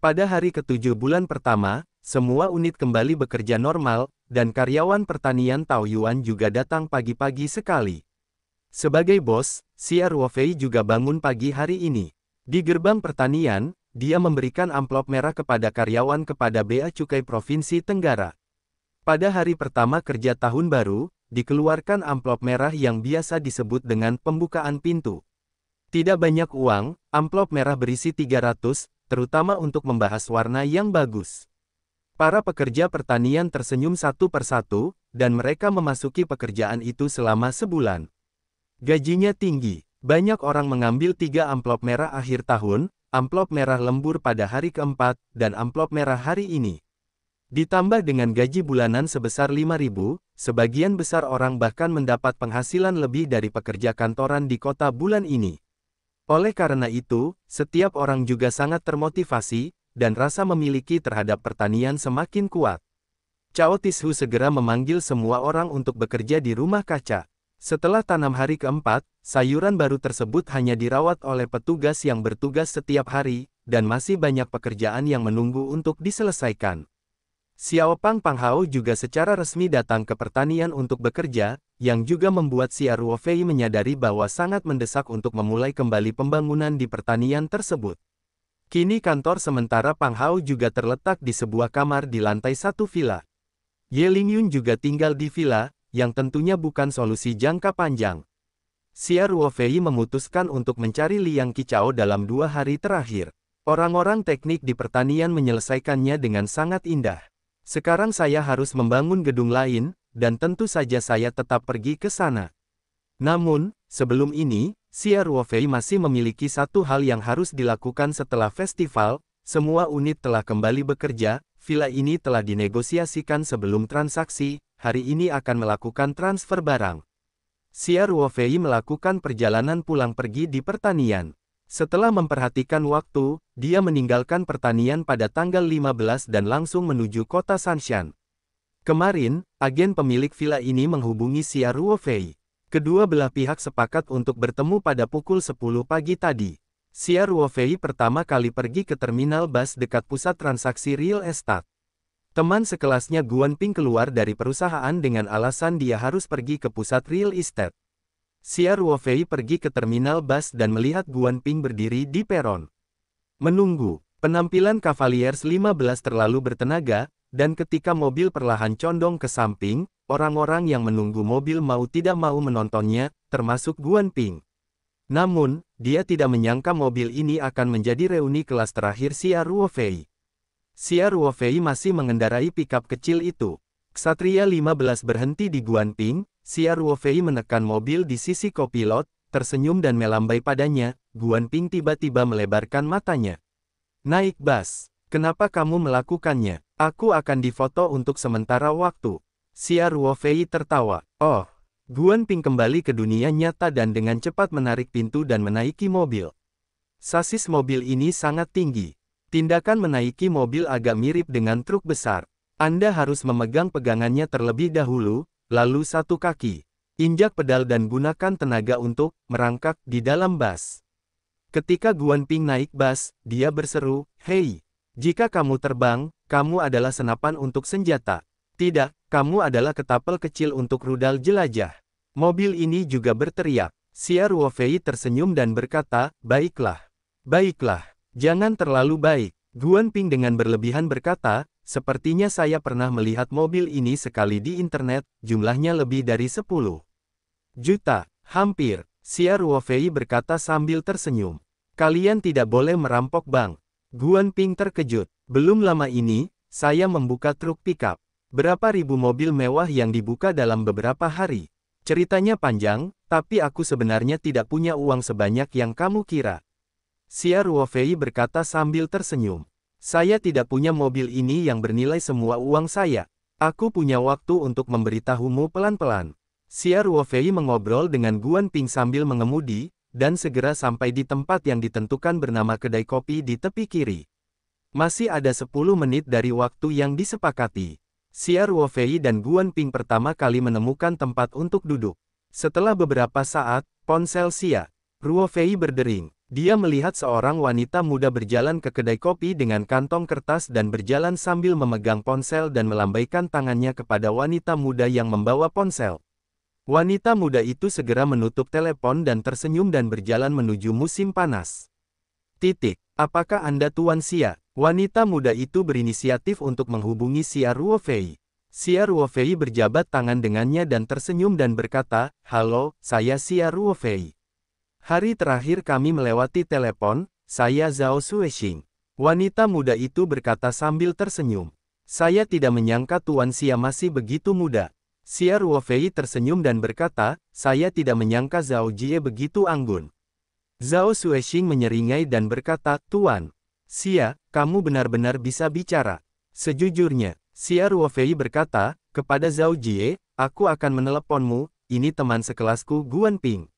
Pada hari ke-7 bulan pertama, semua unit kembali bekerja normal, dan karyawan pertanian Taoyuan juga datang pagi-pagi sekali. Sebagai bos, Xia Ruofei juga bangun pagi hari ini. Di gerbang pertanian, dia memberikan amplop merah kepada karyawan kepada Bea Cukai Provinsi Tenggara. Pada hari pertama kerja tahun baru, dikeluarkan amplop merah yang biasa disebut dengan pembukaan pintu. Tidak banyak uang, amplop merah berisi 300, terutama untuk membahas warna yang bagus. Para pekerja pertanian tersenyum satu persatu, dan mereka memasuki pekerjaan itu selama sebulan. Gajinya tinggi. Banyak orang mengambil 3 amplop merah akhir tahun, amplop merah lembur pada hari keempat, dan amplop merah hari ini. Ditambah dengan gaji bulanan sebesar 5.000, sebagian besar orang bahkan mendapat penghasilan lebih dari pekerja kantoran di kota bulan ini. Oleh karena itu, setiap orang juga sangat termotivasi, dan rasa memiliki terhadap pertanian semakin kuat. Cao Tishu segera memanggil semua orang untuk bekerja di rumah kaca. Setelah tanam hari keempat, sayuran baru tersebut hanya dirawat oleh petugas yang bertugas setiap hari, dan masih banyak pekerjaan yang menunggu untuk diselesaikan. Xiaopang Panghao juga secara resmi datang ke pertanian untuk bekerja, yang juga membuat Xia Ruofei menyadari bahwa sangat mendesak untuk memulai kembali pembangunan di pertanian tersebut. Kini kantor sementara Panghao juga terletak di sebuah kamar di lantai 1 villa. Ye Lingyun juga tinggal di villa, yang tentunya bukan solusi jangka panjang. Xia Ruofei memutuskan untuk mencari Liang Qichao dalam 2 hari terakhir. Orang-orang teknik di pertanian menyelesaikannya dengan sangat indah. Sekarang saya harus membangun gedung lain, dan tentu saja saya tetap pergi ke sana. Namun, sebelum ini, Xia Ruofei masih memiliki satu hal yang harus dilakukan setelah festival. Semua unit telah kembali bekerja, villa ini telah dinegosiasikan sebelum transaksi, hari ini akan melakukan transfer barang. Xia Ruofei melakukan perjalanan pulang pergi di pertanian. Setelah memperhatikan waktu, dia meninggalkan pertanian pada tanggal 15 dan langsung menuju kota Sanshan. Kemarin, agen pemilik villa ini menghubungi Xia Ruofei. Kedua belah pihak sepakat untuk bertemu pada pukul 10 pagi tadi. Xia Ruofei pertama kali pergi ke terminal bus dekat pusat transaksi real estate. Teman sekelasnya Guan Ping keluar dari perusahaan dengan alasan dia harus pergi ke pusat real estate. Xia Ruofei pergi ke terminal bus dan melihat Guan Ping berdiri di peron. Menunggu. Penampilan Cavaliers 15 terlalu bertenaga, dan ketika mobil perlahan condong ke samping, orang-orang yang menunggu mobil mau tidak mau menontonnya, termasuk Guan Ping. Namun, dia tidak menyangka mobil ini akan menjadi reuni kelas terakhir Xia Ruofei. Xia Ruofei masih mengendarai pikap kecil itu. Ksatria 15 berhenti di Guan Ping. Xia Ruofei menekan mobil di sisi kopilot, tersenyum dan melambai padanya. Guan Ping tiba-tiba melebarkan matanya. Naik bus. Kenapa kamu melakukannya? Aku akan difoto untuk sementara waktu. Xia Ruofei tertawa. Oh. Guan Ping kembali ke dunia nyata dan dengan cepat menarik pintu dan menaiki mobil. Sasis mobil ini sangat tinggi. Tindakan menaiki mobil agak mirip dengan truk besar. Anda harus memegang pegangannya terlebih dahulu, lalu satu kaki. Injak pedal dan gunakan tenaga untuk merangkak di dalam bus. Ketika Guan Ping naik bus, dia berseru, "Hei, jika kamu terbang, kamu adalah senapan untuk senjata. Tidak, kamu adalah ketapel kecil untuk rudal jelajah." Mobil ini juga berteriak. Xia Ruofei tersenyum dan berkata, "Baiklah. Baiklah. Jangan terlalu baik." Guan Ping dengan berlebihan berkata, "Sepertinya saya pernah melihat mobil ini sekali di internet, jumlahnya lebih dari 10 juta. Hampir." Xia Ruofei berkata sambil tersenyum. "Kalian tidak boleh merampok bank." Guan Ping terkejut. "Belum lama ini, saya membuka truk pickup. Berapa ribu mobil mewah yang dibuka dalam beberapa hari. Ceritanya panjang, tapi aku sebenarnya tidak punya uang sebanyak yang kamu kira." Xia Ruofei berkata sambil tersenyum. "Saya tidak punya mobil ini yang bernilai semua uang saya. Aku punya waktu untuk memberitahumu pelan-pelan." Xia Ruofei mengobrol dengan Guan Ping sambil mengemudi, dan segera sampai di tempat yang ditentukan bernama kedai kopi di tepi kiri. Masih ada 10 menit dari waktu yang disepakati. Xia Ruofei dan Guan Ping pertama kali menemukan tempat untuk duduk. Setelah beberapa saat, ponsel Xia Ruofei berdering. Dia melihat seorang wanita muda berjalan ke kedai kopi dengan kantong kertas dan berjalan sambil memegang ponsel dan melambaikan tangannya kepada wanita muda yang membawa ponsel. Wanita muda itu segera menutup telepon dan tersenyum dan berjalan menuju musim panas. Apakah Anda Tuan Xia? Wanita muda itu berinisiatif untuk menghubungi Xia Ruofei. Xia Ruofei berjabat tangan dengannya dan tersenyum dan berkata, "Halo, saya Xia Ruofei. Hari terakhir kami melewati telepon, saya Zhao Xuexing." Wanita muda itu berkata sambil tersenyum. "Saya tidak menyangka Tuan Xia masih begitu muda." Xia Ruofei tersenyum dan berkata, "Saya tidak menyangka Zhao Jie begitu anggun." Zhao Xuexing menyeringai dan berkata, "Tuan Xia, kamu benar-benar bisa bicara." Sejujurnya, Xia Ruofei berkata, kepada Zhao Jie, "Aku akan meneleponmu, ini teman sekelasku Guan Ping.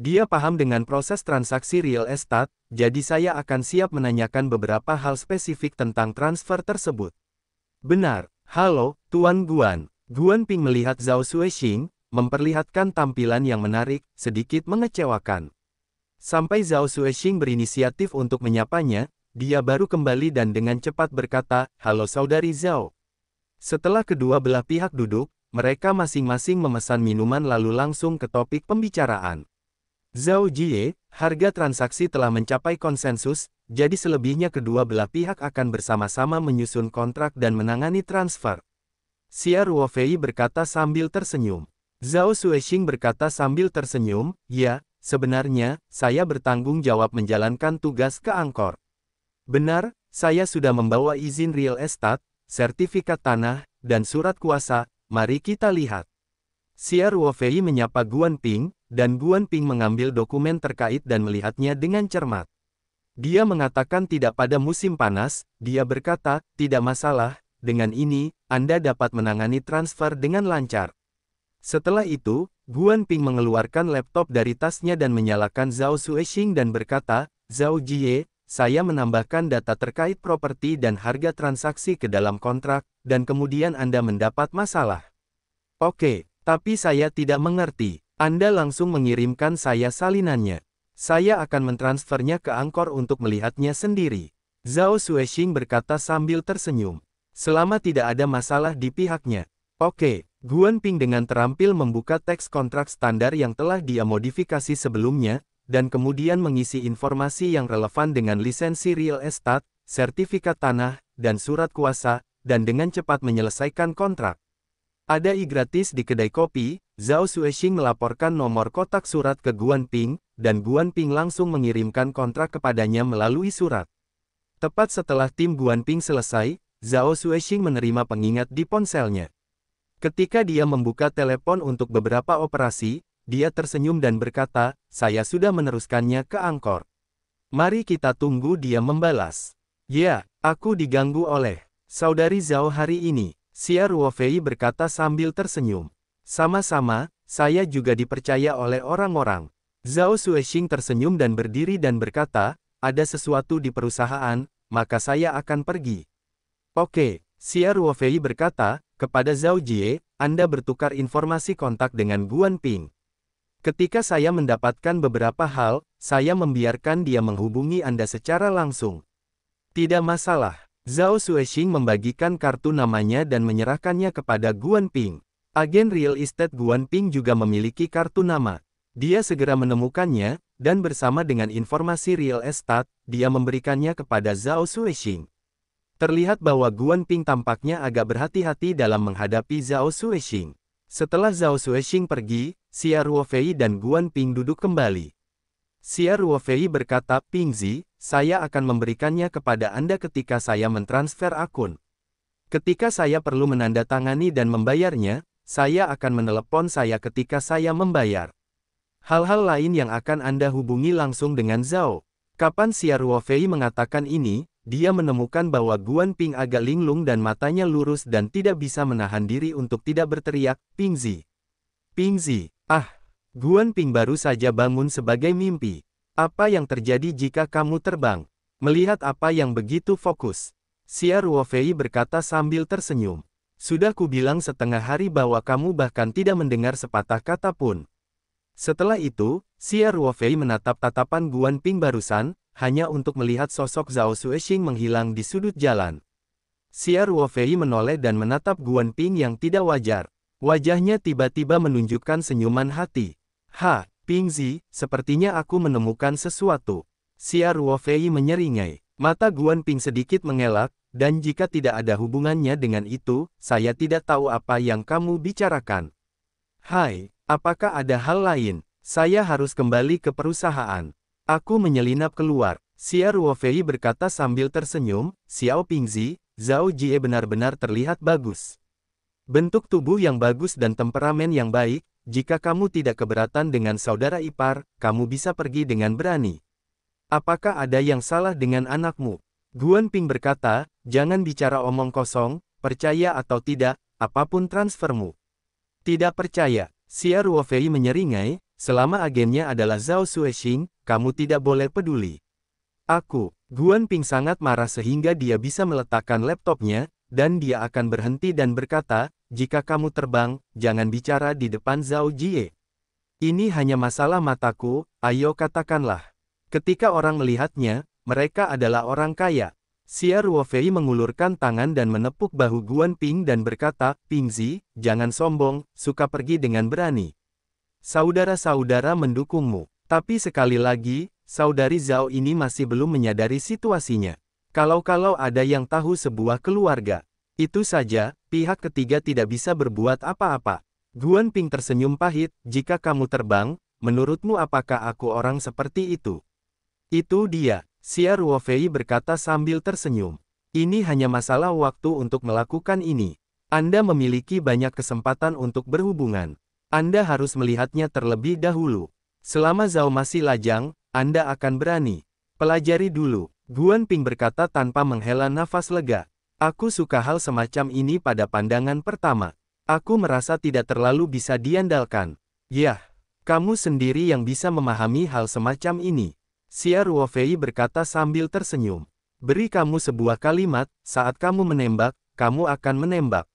Dia paham dengan proses transaksi real estate, jadi saya akan siap menanyakan beberapa hal spesifik tentang transfer tersebut." "Benar. Halo, Tuan Guan." Guan Ping melihat Zhao Xuexing, memperlihatkan tampilan yang menarik, sedikit mengecewakan. Sampai Zhao Xuexing berinisiatif untuk menyapanya, dia baru kembali dan dengan cepat berkata, "Halo Saudari Zhao." Setelah kedua belah pihak duduk, mereka masing-masing memesan minuman lalu langsung ke topik pembicaraan. "Zhao Jie, harga transaksi telah mencapai konsensus, jadi selebihnya kedua belah pihak akan bersama-sama menyusun kontrak dan menangani transfer." Xia Ruofei berkata sambil tersenyum. Zhao Xuexing berkata sambil tersenyum, "Ya, sebenarnya, saya bertanggung jawab menjalankan tugas ke Angkor. Benar, saya sudah membawa izin real estate, sertifikat tanah, dan surat kuasa, mari kita lihat." Xia Ruofei menyapa Guan Ping, dan Guan Ping mengambil dokumen terkait dan melihatnya dengan cermat. Dia mengatakan tidak pada musim panas, dia berkata, "Tidak masalah, dengan ini, Anda dapat menangani transfer dengan lancar." Setelah itu, Guan Ping mengeluarkan laptop dari tasnya dan menyalakan Zhao Xuexing dan berkata, "Zhao Jie, saya menambahkan data terkait properti dan harga transaksi ke dalam kontrak, dan kemudian Anda mendapat masalah." "Oke, tapi saya tidak mengerti. Anda langsung mengirimkan saya salinannya. Saya akan mentransfernya ke Angkor untuk melihatnya sendiri." Zhao Xuexing berkata sambil tersenyum. Selama tidak ada masalah di pihaknya. "Oke." Guan Ping dengan terampil membuka teks kontrak standar yang telah dia modifikasi sebelumnya, dan kemudian mengisi informasi yang relevan dengan lisensi real estate, sertifikat tanah, dan surat kuasa, dan dengan cepat menyelesaikan kontrak. "Ada gratis di kedai kopi." Zhao Xuexing melaporkan nomor kotak surat ke Guan Ping, dan Guan Ping langsung mengirimkan kontrak kepadanya melalui surat. Tepat setelah tim Guan Ping selesai, Zhao Xuexing menerima pengingat di ponselnya. Ketika dia membuka telepon untuk beberapa operasi, dia tersenyum dan berkata, "Saya sudah meneruskannya ke Angkor. Mari kita tunggu dia membalas." "Ya, aku diganggu oleh Saudari Zhao hari ini." Xia Ruofei berkata sambil tersenyum. "Sama-sama, saya juga dipercaya oleh orang-orang." Zhao Xuexing tersenyum dan berdiri dan berkata, "Ada sesuatu di perusahaan, maka saya akan pergi." "Oke." Xia Ruofei berkata, kepada Zhao Jie, "Anda bertukar informasi kontak dengan Guan Ping. Ketika saya mendapatkan beberapa hal, saya membiarkan dia menghubungi Anda secara langsung." "Tidak masalah." Zhao Xuexing membagikan kartu namanya dan menyerahkannya kepada Guan Ping. Agen real estate Guan Ping juga memiliki kartu nama. Dia segera menemukannya, dan bersama dengan informasi real estate, dia memberikannya kepada Zhao Xuexing. Terlihat bahwa Guan Ping tampaknya agak berhati-hati dalam menghadapi Zhao Xuexing. Setelah Zhao Xuexing pergi, Xia Ruofei dan Guan Ping duduk kembali. Xia Ruofei berkata, "Pingzi, saya akan memberikannya kepada Anda ketika saya mentransfer akun. Ketika saya perlu menandatangani dan membayarnya, saya akan menelepon saya ketika saya membayar. Hal-hal lain yang akan Anda hubungi langsung dengan Zhao." Kapan Xia Ruofei mengatakan ini, dia menemukan bahwa Guan Ping agak linglung dan matanya lurus dan tidak bisa menahan diri untuk tidak berteriak, "Pingzi! Pingzi! Ah!" Guan Ping baru saja bangun sebagai mimpi. "Apa yang terjadi jika kamu terbang?" Melihat apa yang begitu fokus, Xia Ruofei berkata sambil tersenyum. "Sudah kubilang setengah hari bahwa kamu bahkan tidak mendengar sepatah kata pun." Setelah itu, Xia Ruofei menatap tatapan Guan Ping barusan, hanya untuk melihat sosok Zhao Xuexing menghilang di sudut jalan. Xia Ruofei menoleh dan menatap Guan Ping yang tidak wajar. Wajahnya tiba-tiba menunjukkan senyuman hati. Ha, Pingzi, sepertinya aku menemukan sesuatu. Xia Ruofei menyeringai. Mata Guan Ping sedikit mengelak, dan jika tidak ada hubungannya dengan itu, saya tidak tahu apa yang kamu bicarakan. Hai, apakah ada hal lain? Saya harus kembali ke perusahaan. Aku menyelinap keluar. Xia Ruofei berkata sambil tersenyum, Xiao Pingzi, Zhao Jie benar-benar terlihat bagus. Bentuk tubuh yang bagus dan temperamen yang baik, jika kamu tidak keberatan dengan saudara ipar, kamu bisa pergi dengan berani. Apakah ada yang salah dengan anakmu? Guan Ping berkata, jangan bicara omong kosong, percaya atau tidak, apapun transfermu. Tidak percaya. Xia Ruofei menyeringai, selama agennya adalah Zhao Xuexing, kamu tidak boleh peduli. Guan Ping sangat marah sehingga dia bisa meletakkan laptopnya, dan dia akan berhenti dan berkata, jika kamu terbang, jangan bicara di depan Zhao Jie. Ini hanya masalah mataku, ayo katakanlah. Ketika orang melihatnya, mereka adalah orang kaya. Xia Ruofei mengulurkan tangan dan menepuk bahu Guan Ping dan berkata, Pingzi, jangan sombong, suka pergi dengan berani. Saudara-saudara mendukungmu. Tapi sekali lagi, saudari Zhao ini masih belum menyadari situasinya. Kalau ada yang tahu sebuah keluarga, itu saja, pihak ketiga tidak bisa berbuat apa-apa. Guan Ping tersenyum pahit, jika kamu terbang, menurutmu apakah aku orang seperti itu? Itu dia, Xia Ruofei berkata sambil tersenyum. Ini hanya masalah waktu untuk melakukan ini. Anda memiliki banyak kesempatan untuk berhubungan. Anda harus melihatnya terlebih dahulu. Selama Zhao masih lajang, Anda akan berani. Pelajari dulu. Guan Ping berkata tanpa menghela nafas lega. Aku suka hal semacam ini pada pandangan pertama. Aku merasa tidak terlalu bisa diandalkan. Yah, kamu sendiri yang bisa memahami hal semacam ini. Xia Ruofei berkata sambil tersenyum. Beri kamu sebuah kalimat, saat kamu menembak, kamu akan menembak.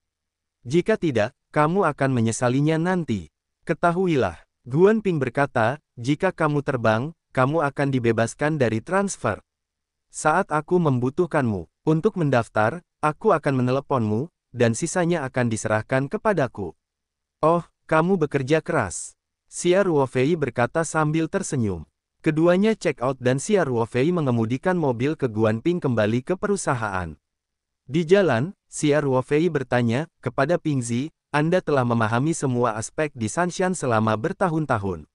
Jika tidak, kamu akan menyesalinya nanti. Ketahuilah, Guan Ping berkata, jika kamu terbang, kamu akan dibebaskan dari transfer. Saat aku membutuhkanmu, untuk mendaftar, aku akan meneleponmu, dan sisanya akan diserahkan kepadaku. Oh, kamu bekerja keras. Xia Ruofei berkata sambil tersenyum. Keduanya check out dan Xia Ruofei mengemudikan mobil ke Guan Ping kembali ke perusahaan. Di jalan, Xia Ruofei bertanya, kepada Pingzi, Anda telah memahami semua aspek di Sanshan selama bertahun-tahun.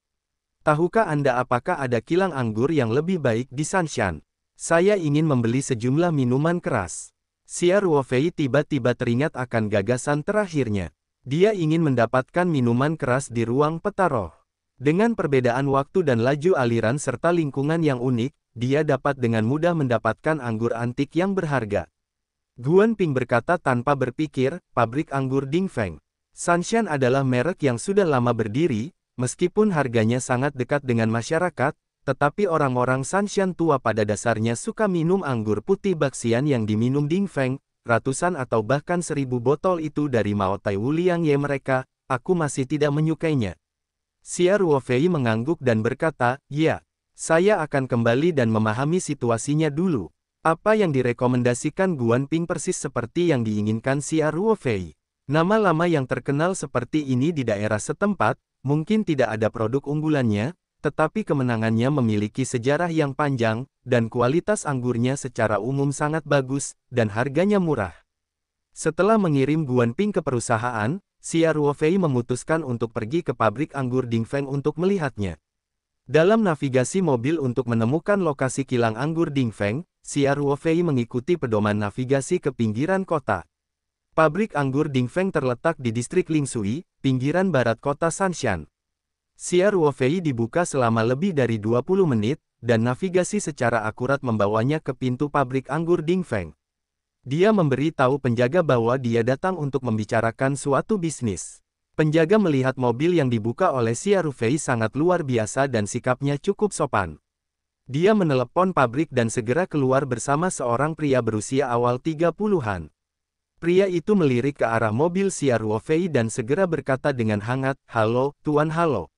Tahukah Anda apakah ada kilang anggur yang lebih baik di Sanshan? Saya ingin membeli sejumlah minuman keras. Xia Ruofei tiba-tiba teringat akan gagasan terakhirnya. Dia ingin mendapatkan minuman keras di ruang peta roh. Dengan perbedaan waktu dan laju aliran serta lingkungan yang unik, dia dapat dengan mudah mendapatkan anggur antik yang berharga. Guan Ping berkata tanpa berpikir, pabrik anggur Dingfeng. Sanshan adalah merek yang sudah lama berdiri, meskipun harganya sangat dekat dengan masyarakat, tetapi orang-orang Sanshan tua pada dasarnya suka minum anggur putih Baxian yang diminum Dingfeng, ratusan atau bahkan 1000 botol itu dari Mao Tai Wuliang Ye mereka, aku masih tidak menyukainya. Xia Ruofei mengangguk dan berkata, ya, saya akan kembali dan memahami situasinya dulu. Apa yang direkomendasikan Guan Ping persis seperti yang diinginkan Xia Ruofei. Nama lama yang terkenal seperti ini di daerah setempat, mungkin tidak ada produk unggulannya, tetapi kemenangannya memiliki sejarah yang panjang, dan kualitas anggurnya secara umum sangat bagus, dan harganya murah. Setelah mengirim Guan Ping ke perusahaan, Xia Ruofei memutuskan untuk pergi ke pabrik anggur Dingfeng untuk melihatnya. Dalam navigasi mobil untuk menemukan lokasi kilang anggur Dingfeng, Xia Ruofei mengikuti pedoman navigasi ke pinggiran kota. Pabrik anggur Dingfeng terletak di distrik Lingshui, pinggiran barat kota Sanshan. Xia Ruofei dibuka selama lebih dari 20 menit, dan navigasi secara akurat membawanya ke pintu pabrik anggur Dingfeng. Dia memberi tahu penjaga bahwa dia datang untuk membicarakan suatu bisnis. Penjaga melihat mobil yang dibuka oleh Xia Ruofei sangat luar biasa dan sikapnya cukup sopan. Dia menelepon pabrik dan segera keluar bersama seorang pria berusia awal 30-an. Pria itu melirik ke arah mobil Xia Ruofei dan segera berkata dengan hangat, "Halo, Tuan Halo."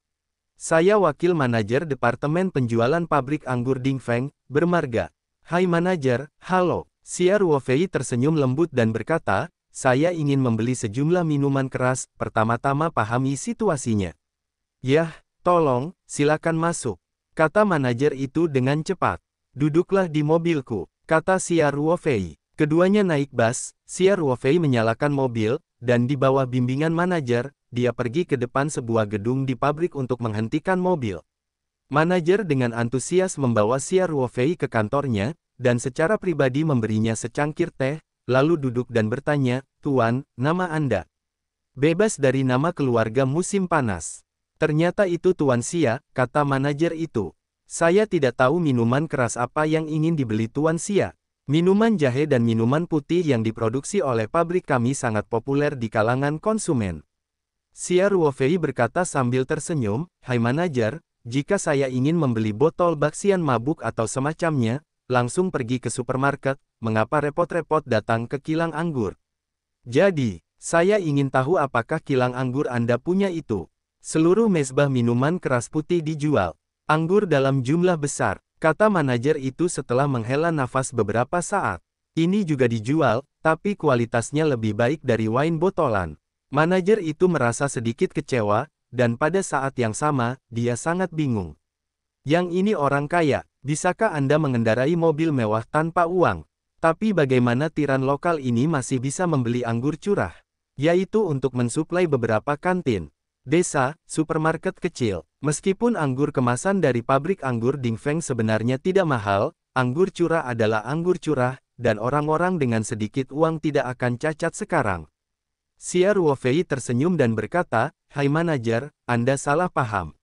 Saya wakil manajer Departemen Penjualan Pabrik Anggur Dingfeng, bermarga. Hai manajer, halo. Xia Ruofei tersenyum lembut dan berkata, saya ingin membeli sejumlah minuman keras, pertama-tama pahami situasinya. Yah, tolong, silakan masuk. Kata manajer itu dengan cepat. Duduklah di mobilku, kata Xia Ruofei. Keduanya naik bus, Xia Ruofei menyalakan mobil, dan di bawah bimbingan manajer, dia pergi ke depan sebuah gedung di pabrik untuk menghentikan mobil. Manajer dengan antusias membawa Xia Ruofei ke kantornya, dan secara pribadi memberinya secangkir teh, lalu duduk dan bertanya, Tuan, nama Anda? Bebas dari nama keluarga musim panas. Ternyata itu Tuan Xia, kata manajer itu. Saya tidak tahu minuman keras apa yang ingin dibeli Tuan Xia. Minuman jahe dan minuman putih yang diproduksi oleh pabrik kami sangat populer di kalangan konsumen. Xia Ruofei berkata sambil tersenyum, Hai manajer, jika saya ingin membeli botol baksian mabuk atau semacamnya, langsung pergi ke supermarket, mengapa repot-repot datang ke kilang anggur? Jadi, saya ingin tahu apakah kilang anggur Anda punya itu. Seluruh mezbah minuman keras putih dijual. Anggur dalam jumlah besar. Kata manajer itu setelah menghela nafas beberapa saat. Ini juga dijual, tapi kualitasnya lebih baik dari wine botolan. Manajer itu merasa sedikit kecewa, dan pada saat yang sama, dia sangat bingung. Yang ini orang kaya, bisakah Anda mengendarai mobil mewah tanpa uang? Tapi bagaimana tiran lokal ini masih bisa membeli anggur curah? Yaitu untuk mensuplai beberapa kantin desa, supermarket kecil. Meskipun anggur kemasan dari pabrik anggur Dingfeng sebenarnya tidak mahal, anggur curah adalah anggur curah, dan orang-orang dengan sedikit uang tidak akan cacat sekarang. Xia Ruofei tersenyum dan berkata, Hai manajer, Anda salah paham.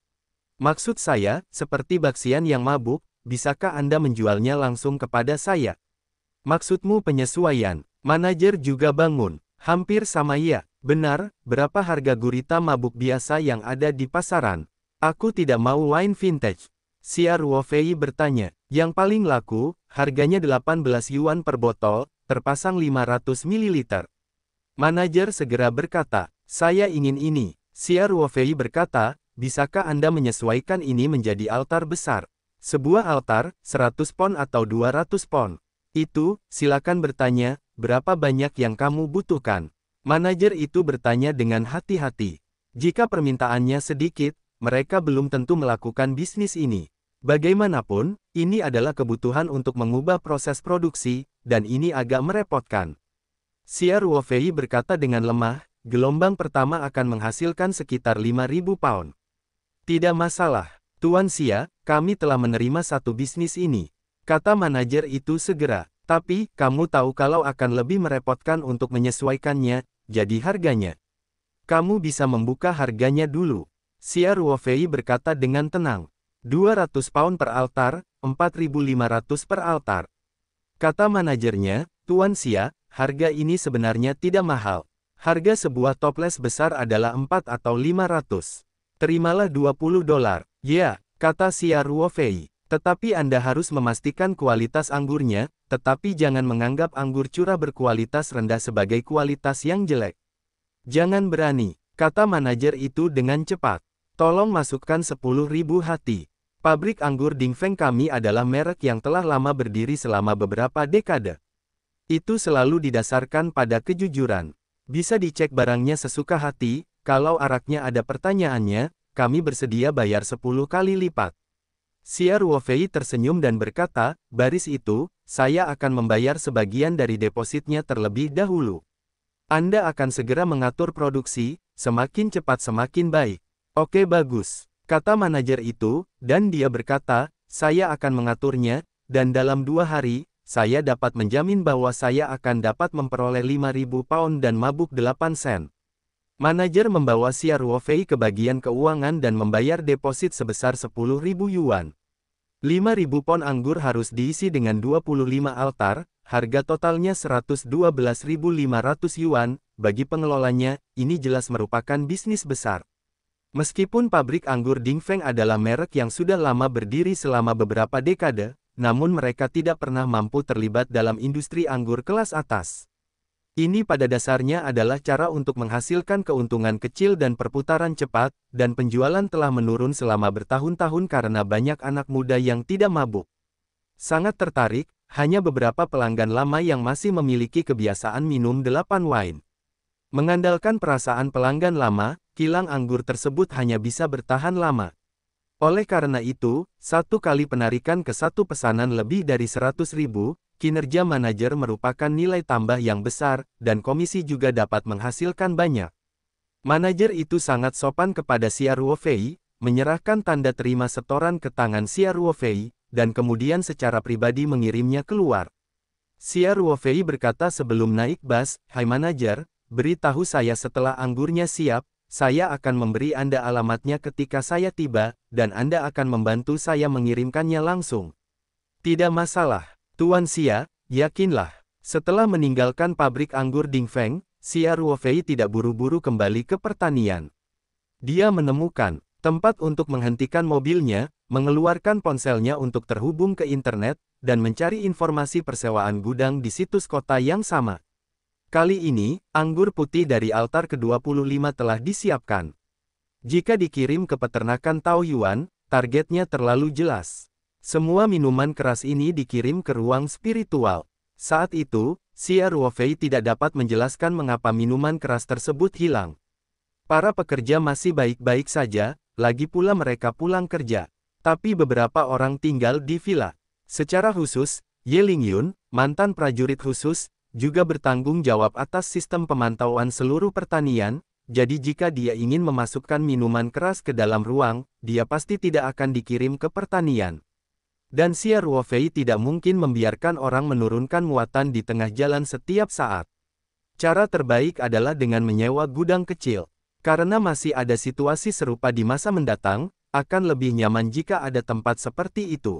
Maksud saya, seperti baksian yang mabuk, bisakah Anda menjualnya langsung kepada saya? Maksudmu penyesuaian. Manajer juga bangun. Hampir sama ya. Benar, berapa harga gurita mabuk biasa yang ada di pasaran? Aku tidak mau wine vintage. Xia Ruofei bertanya. Yang paling laku, harganya 18 yuan per botol, terpasang 500 ml. Manajer segera berkata, saya ingin ini. Xia Ruofei berkata, bisakah Anda menyesuaikan ini menjadi altar besar? Sebuah altar, 100 pon atau 200 pon. Itu, silakan bertanya, berapa banyak yang kamu butuhkan? Manajer itu bertanya dengan hati-hati. Jika permintaannya sedikit, mereka belum tentu melakukan bisnis ini. Bagaimanapun, ini adalah kebutuhan untuk mengubah proses produksi, dan ini agak merepotkan. Xia Ruofei berkata dengan lemah, gelombang pertama akan menghasilkan sekitar 5.000 pound. Tidak masalah, Tuan Xia, kami telah menerima satu bisnis ini. Kata manajer itu segera. Tapi, kamu tahu kalau akan lebih merepotkan untuk menyesuaikannya, jadi harganya. Kamu bisa membuka harganya dulu. Xia Ruofei berkata dengan tenang. 200 pound per altar, 4.500 per altar. Kata manajernya, Tuan Xia, harga ini sebenarnya tidak mahal. Harga sebuah toples besar adalah 4 atau 500. Terimalah $20. Ya, kata Xia Ruofei. Tetapi Anda harus memastikan kualitas anggurnya, tetapi jangan menganggap anggur curah berkualitas rendah sebagai kualitas yang jelek. Jangan berani, kata manajer itu dengan cepat. Tolong masukkan 10.000 hati. Pabrik anggur Dingfeng kami adalah merek yang telah lama berdiri selama beberapa dekade. Itu selalu didasarkan pada kejujuran. Bisa dicek barangnya sesuka hati, kalau araknya ada pertanyaannya, kami bersedia bayar 10 kali lipat. Xia Ruofei tersenyum dan berkata, baris itu, saya akan membayar sebagian dari depositnya terlebih dahulu. Anda akan segera mengatur produksi, semakin cepat semakin baik. Oke bagus, kata manajer itu, dan dia berkata, saya akan mengaturnya, dan dalam 2 hari, saya dapat menjamin bahwa saya akan dapat memperoleh 5.000 pound dan mabuk 8 sen. Manajer membawa Xia Ruofei ke bagian keuangan dan membayar deposit sebesar 10.000 yuan. 5.000 pon anggur harus diisi dengan 25 altar, harga totalnya 112.500 yuan, bagi pengelolanya, ini jelas merupakan bisnis besar. Meskipun pabrik anggur Dingfeng adalah merek yang sudah lama berdiri selama beberapa dekade, namun mereka tidak pernah mampu terlibat dalam industri anggur kelas atas. Ini pada dasarnya adalah cara untuk menghasilkan keuntungan kecil dan perputaran cepat, dan penjualan telah menurun selama bertahun-tahun karena banyak anak muda yang tidak mabuk. Sangat tertarik, hanya beberapa pelanggan lama yang masih memiliki kebiasaan minum 8 wine. Mengandalkan perasaan pelanggan lama, kilang anggur tersebut hanya bisa bertahan lama. Oleh karena itu, satu kali penarikan ke satu pesanan lebih dari 100.000, kinerja manajer merupakan nilai tambah yang besar, dan komisi juga dapat menghasilkan banyak. Manajer itu sangat sopan kepada Xia Ruofei, menyerahkan tanda terima setoran ke tangan Xia Ruofei, dan kemudian secara pribadi mengirimnya keluar. Xia Ruofei berkata sebelum naik bus, "Hai manajer, beritahu saya setelah anggurnya siap, saya akan memberi Anda alamatnya ketika saya tiba, dan Anda akan membantu saya mengirimkannya langsung." "Tidak masalah, Tuan Xia, yakinlah." Setelah meninggalkan pabrik anggur Dingfeng, Xia Ruofei tidak buru-buru kembali ke pertanian. Dia menemukan tempat untuk menghentikan mobilnya, mengeluarkan ponselnya untuk terhubung ke internet, dan mencari informasi persewaan gudang di situs kota yang sama. Kali ini, anggur putih dari altar ke-25 telah disiapkan. Jika dikirim ke peternakan Taoyuan, targetnya terlalu jelas. Semua minuman keras ini dikirim ke ruang spiritual. Saat itu, Xia Ruofei tidak dapat menjelaskan mengapa minuman keras tersebut hilang. Para pekerja masih baik-baik saja, lagi pula mereka pulang kerja. Tapi beberapa orang tinggal di villa. Secara khusus, Ye Lingyun, mantan prajurit khusus, juga bertanggung jawab atas sistem pemantauan seluruh pertanian, jadi jika dia ingin memasukkan minuman keras ke dalam ruang, dia pasti tidak akan dikirim ke pertanian. Dan Xia Ruofei tidak mungkin membiarkan orang menurunkan muatan di tengah jalan setiap saat. Cara terbaik adalah dengan menyewa gudang kecil. Karena masih ada situasi serupa di masa mendatang, akan lebih nyaman jika ada tempat seperti itu.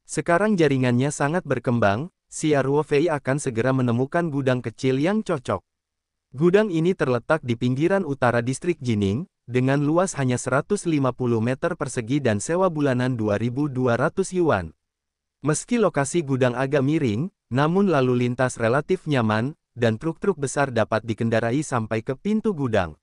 Sekarang jaringannya sangat berkembang, Xia Ruofei akan segera menemukan gudang kecil yang cocok. Gudang ini terletak di pinggiran utara distrik Jining, dengan luas hanya 150 meter persegi dan sewa bulanan 2.200 yuan. Meski lokasi gudang agak miring, namun lalu lintas relatif nyaman, dan truk-truk besar dapat dikendarai sampai ke pintu gudang.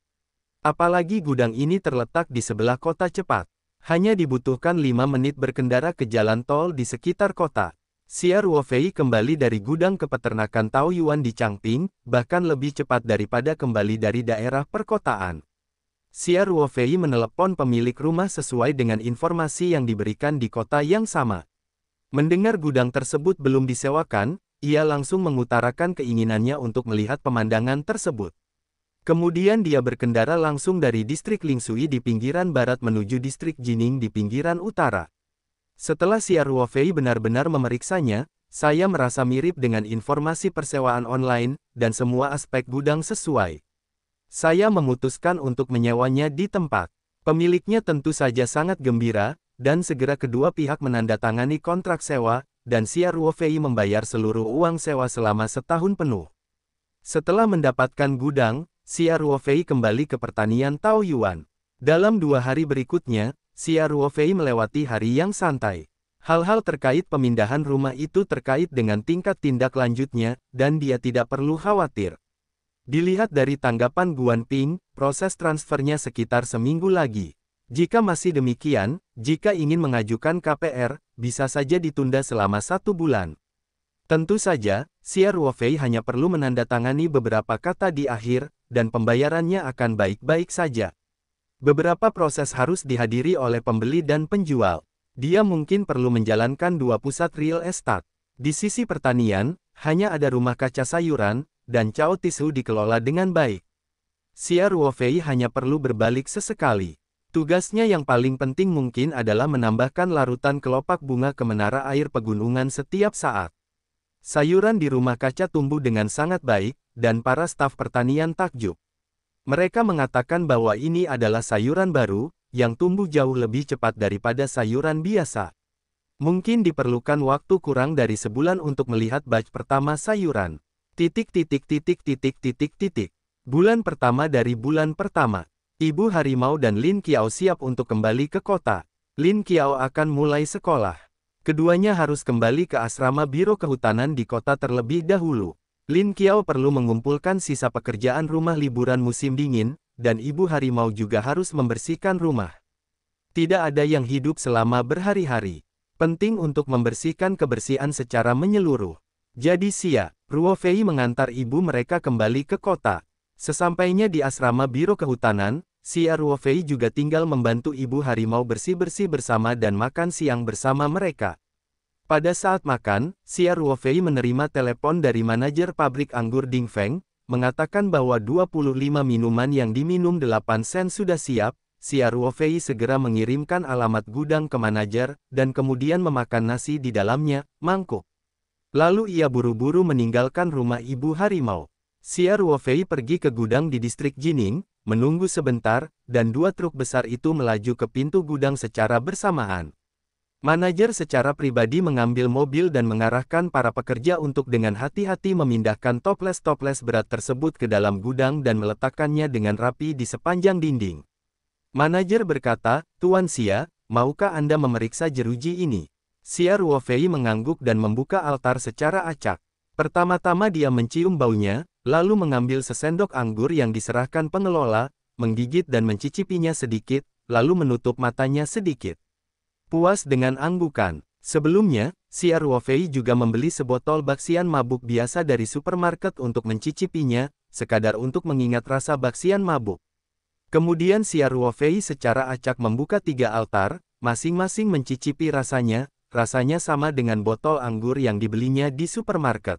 Apalagi gudang ini terletak di sebelah kota cepat. Hanya dibutuhkan 5 menit berkendara ke jalan tol di sekitar kota. Xia Ruofei kembali dari gudang ke peternakan Taoyuan di Changping, bahkan lebih cepat daripada kembali dari daerah perkotaan. Xia Ruofei menelepon pemilik rumah sesuai dengan informasi yang diberikan di kota yang sama. Mendengar gudang tersebut belum disewakan, ia langsung mengutarakan keinginannya untuk melihat pemandangan tersebut. Kemudian dia berkendara langsung dari distrik Lingshui di pinggiran barat menuju distrik Jining di pinggiran utara. Setelah Xia Ruofei benar-benar memeriksanya, saya merasa mirip dengan informasi persewaan online, dan semua aspek gudang sesuai. Saya memutuskan untuk menyewanya di tempat. Pemiliknya tentu saja sangat gembira, dan segera kedua pihak menandatangani kontrak sewa, dan Xia Ruofei membayar seluruh uang sewa selama setahun penuh. Setelah mendapatkan gudang, Xia Ruofei kembali ke pertanian Taoyuan. Dalam 2 hari berikutnya, Xia Ruofei melewati hari yang santai. Hal-hal terkait pemindahan rumah itu terkait dengan tingkat tindak lanjutnya, dan dia tidak perlu khawatir. Dilihat dari tanggapan Guan Ping, proses transfernya sekitar seminggu lagi. Jika masih demikian, jika ingin mengajukan KPR, bisa saja ditunda selama 1 bulan. Tentu saja, Xia Ruofei hanya perlu menandatangani beberapa kata di akhir, dan pembayarannya akan baik-baik saja. Beberapa proses harus dihadiri oleh pembeli dan penjual. Dia mungkin perlu menjalankan 2 pusat real estate. Di sisi pertanian, hanya ada rumah kaca sayuran, dan Cao Tisu dikelola dengan baik. Xia Ruofei hanya perlu berbalik sesekali. Tugasnya yang paling penting mungkin adalah menambahkan larutan kelopak bunga ke menara air pegunungan setiap saat. Sayuran di rumah kaca tumbuh dengan sangat baik, dan para staf pertanian takjub. Mereka mengatakan bahwa ini adalah sayuran baru, yang tumbuh jauh lebih cepat daripada sayuran biasa. Mungkin diperlukan waktu kurang dari sebulan untuk melihat batch pertama sayuran. Bulan pertama dari bulan pertama. Ibu Harimau dan Lin Qiao siap untuk kembali ke kota. Lin Qiao akan mulai sekolah. Keduanya harus kembali ke asrama Biro Kehutanan di kota terlebih dahulu. Lin Qiao perlu mengumpulkan sisa pekerjaan rumah liburan musim dingin, dan ibu harimau juga harus membersihkan rumah. Tidak ada yang hidup selama berhari-hari. Penting untuk membersihkan kebersihan secara menyeluruh. Jadi Ruo Fei mengantar ibu mereka kembali ke kota. Sesampainya di asrama biro kehutanan, Ruo Fei juga tinggal membantu ibu harimau bersih-bersih bersama dan makan siang bersama mereka. Pada saat makan, Ruo Fei menerima telepon dari manajer pabrik anggur Dingfeng, mengatakan bahwa 25 minuman yang diminum 8 sen sudah siap. Ruo Fei segera mengirimkan alamat gudang ke manajer, dan kemudian memakan nasi di dalamnya, mangkuk. Lalu ia buru-buru meninggalkan rumah ibu harimau. Ruo Fei pergi ke gudang di distrik Jining, menunggu sebentar, dan 2 truk besar itu melaju ke pintu gudang secara bersamaan. Manajer secara pribadi mengambil mobil dan mengarahkan para pekerja untuk dengan hati-hati memindahkan toples-toples berat tersebut ke dalam gudang dan meletakkannya dengan rapi di sepanjang dinding. Manajer berkata, "Tuan Xia, maukah Anda memeriksa jeruji ini?" Ruo Fei mengangguk dan membuka altar secara acak. Pertama-tama dia mencium baunya, lalu mengambil sesendok anggur yang diserahkan pengelola, menggigit dan mencicipinya sedikit, lalu menutup matanya sedikit. Puas dengan anggukan. Sebelumnya, Ruo Fei juga membeli sebotol baksian mabuk biasa dari supermarket untuk mencicipinya, sekadar untuk mengingat rasa baksian mabuk. Kemudian Ruo Fei secara acak membuka 3 altar, masing-masing mencicipi rasanya sama dengan botol anggur yang dibelinya di supermarket.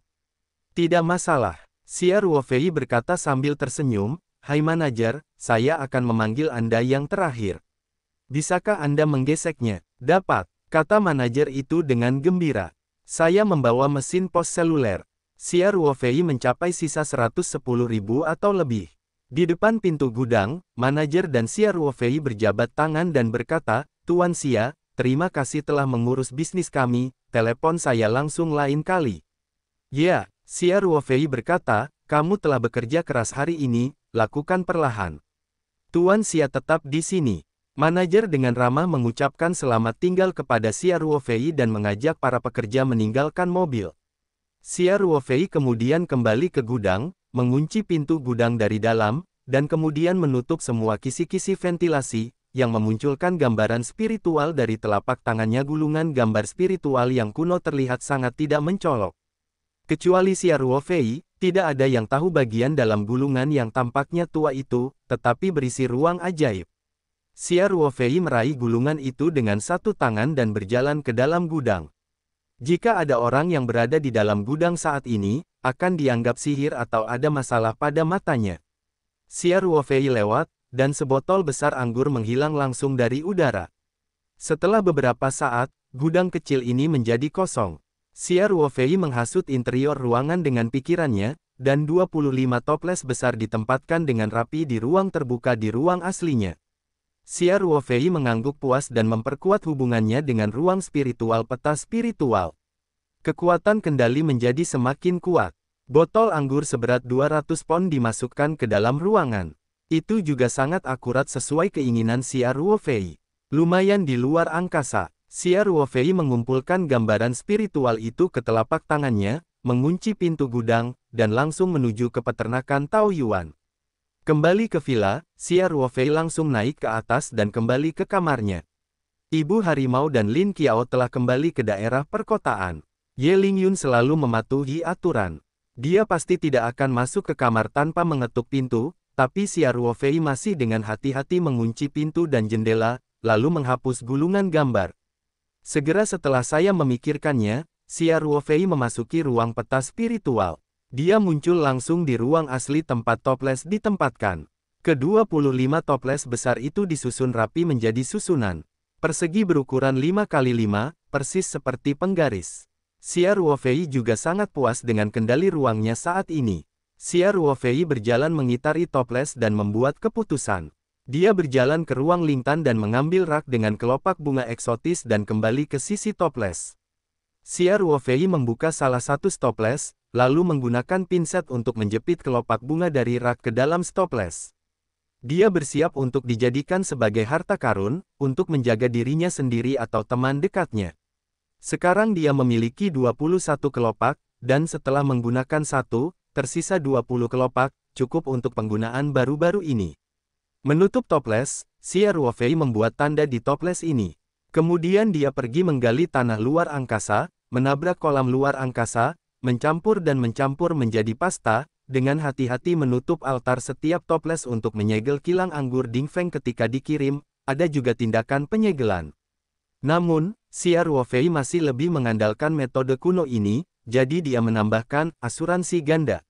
Tidak masalah, Ruo Fei berkata sambil tersenyum, "Hai manajer, saya akan memanggil Anda yang terakhir. Bisakah Anda menggeseknya?" "Dapat," kata manajer itu dengan gembira. "Saya membawa mesin pos seluler." Ruo Fei mencapai sisa 110.000 atau lebih. Di depan pintu gudang, manajer dan Ruo Fei berjabat tangan dan berkata, "Tuan Xia, terima kasih telah mengurus bisnis kami, telepon saya langsung lain kali." "Ya," Ruo Fei berkata, "kamu telah bekerja keras hari ini, lakukan perlahan. Tuan Xia tetap di sini." Manajer dengan ramah mengucapkan selamat tinggal kepada Ruo Fei dan mengajak para pekerja meninggalkan mobil. Ruo Fei kemudian kembali ke gudang, mengunci pintu gudang dari dalam, dan kemudian menutup semua kisi-kisi ventilasi, yang memunculkan gambaran spiritual dari telapak tangannya. Gulungan gambar spiritual yang kuno terlihat sangat tidak mencolok. Kecuali Ruo Fei, tidak ada yang tahu bagian dalam gulungan yang tampaknya tua itu, tetapi berisi ruang ajaib. Ruo Fei meraih gulungan itu dengan satu tangan dan berjalan ke dalam gudang. Jika ada orang yang berada di dalam gudang saat ini, akan dianggap sihir atau ada masalah pada matanya. Ruo Fei lewat, dan sebotol besar anggur menghilang langsung dari udara. Setelah beberapa saat, gudang kecil ini menjadi kosong. Ruo Fei menghasut interior ruangan dengan pikirannya, dan 25 toples besar ditempatkan dengan rapi di ruang terbuka di ruang aslinya. Ruo Fei mengangguk puas dan memperkuat hubungannya dengan ruang spiritual peta spiritual. Kekuatan kendali menjadi semakin kuat. Botol anggur seberat 200 pon dimasukkan ke dalam ruangan. Itu juga sangat akurat sesuai keinginan Ruo Fei. Lumayan di luar angkasa. Ruo Fei mengumpulkan gambaran spiritual itu ke telapak tangannya, mengunci pintu gudang, dan langsung menuju ke peternakan Taoyuan. Kembali ke villa, Ruo Fei langsung naik ke atas dan kembali ke kamarnya. Ibu harimau dan Lin Qiao telah kembali ke daerah perkotaan. Ye Lingyun selalu mematuhi aturan. Dia pasti tidak akan masuk ke kamar tanpa mengetuk pintu, tapi Ruo Fei masih dengan hati-hati mengunci pintu dan jendela, lalu menghapus gulungan gambar. Segera setelah saya memikirkannya, Ruo Fei memasuki ruang peta spiritual. Dia muncul langsung di ruang asli tempat toples ditempatkan. Ke-25 toples besar itu disusun rapi menjadi susunan persegi berukuran 5x5, persis seperti penggaris. Ruo Fei juga sangat puas dengan kendali ruangnya saat ini. Ruo Fei berjalan mengitari toples dan membuat keputusan. Dia berjalan ke ruang Lingtan dan mengambil rak dengan kelopak bunga eksotis dan kembali ke sisi toples. Ruo Fei membuka salah satu toples, lalu menggunakan pinset untuk menjepit kelopak bunga dari rak ke dalam toples. Dia bersiap untuk dijadikan sebagai harta karun, untuk menjaga dirinya sendiri atau teman dekatnya. Sekarang dia memiliki 21 kelopak, dan setelah menggunakan satu, tersisa 20 kelopak, cukup untuk penggunaan baru-baru ini. Menutup toples, Xia Ruofei membuat tanda di toples ini. Kemudian dia pergi menggali tanah luar angkasa, menabrak kolam luar angkasa, mencampur menjadi pasta, dengan hati-hati menutup altar setiap toples untuk menyegel kilang anggur Dingfeng ketika dikirim, ada juga tindakan penyegelan. Namun, Xia Ruofei masih lebih mengandalkan metode kuno ini, jadi dia menambahkan asuransi ganda.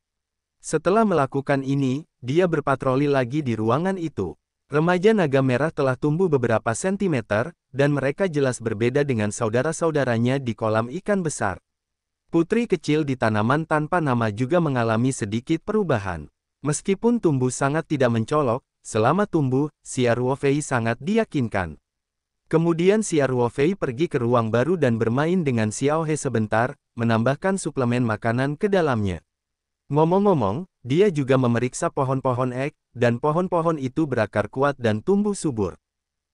Setelah melakukan ini, dia berpatroli lagi di ruangan itu. Remaja naga merah telah tumbuh beberapa sentimeter, dan mereka jelas berbeda dengan saudara-saudaranya di kolam ikan besar. Putri kecil di tanaman tanpa nama juga mengalami sedikit perubahan. Meskipun tumbuh sangat tidak mencolok, selama tumbuh, Xia Ruofei sangat diyakinkan. Kemudian Xia Ruofei pergi ke ruang baru dan bermain dengan Xiao He sebentar, menambahkan suplemen makanan ke dalamnya. Ngomong-ngomong, dia juga memeriksa pohon-pohon ek, dan pohon-pohon itu berakar kuat dan tumbuh subur.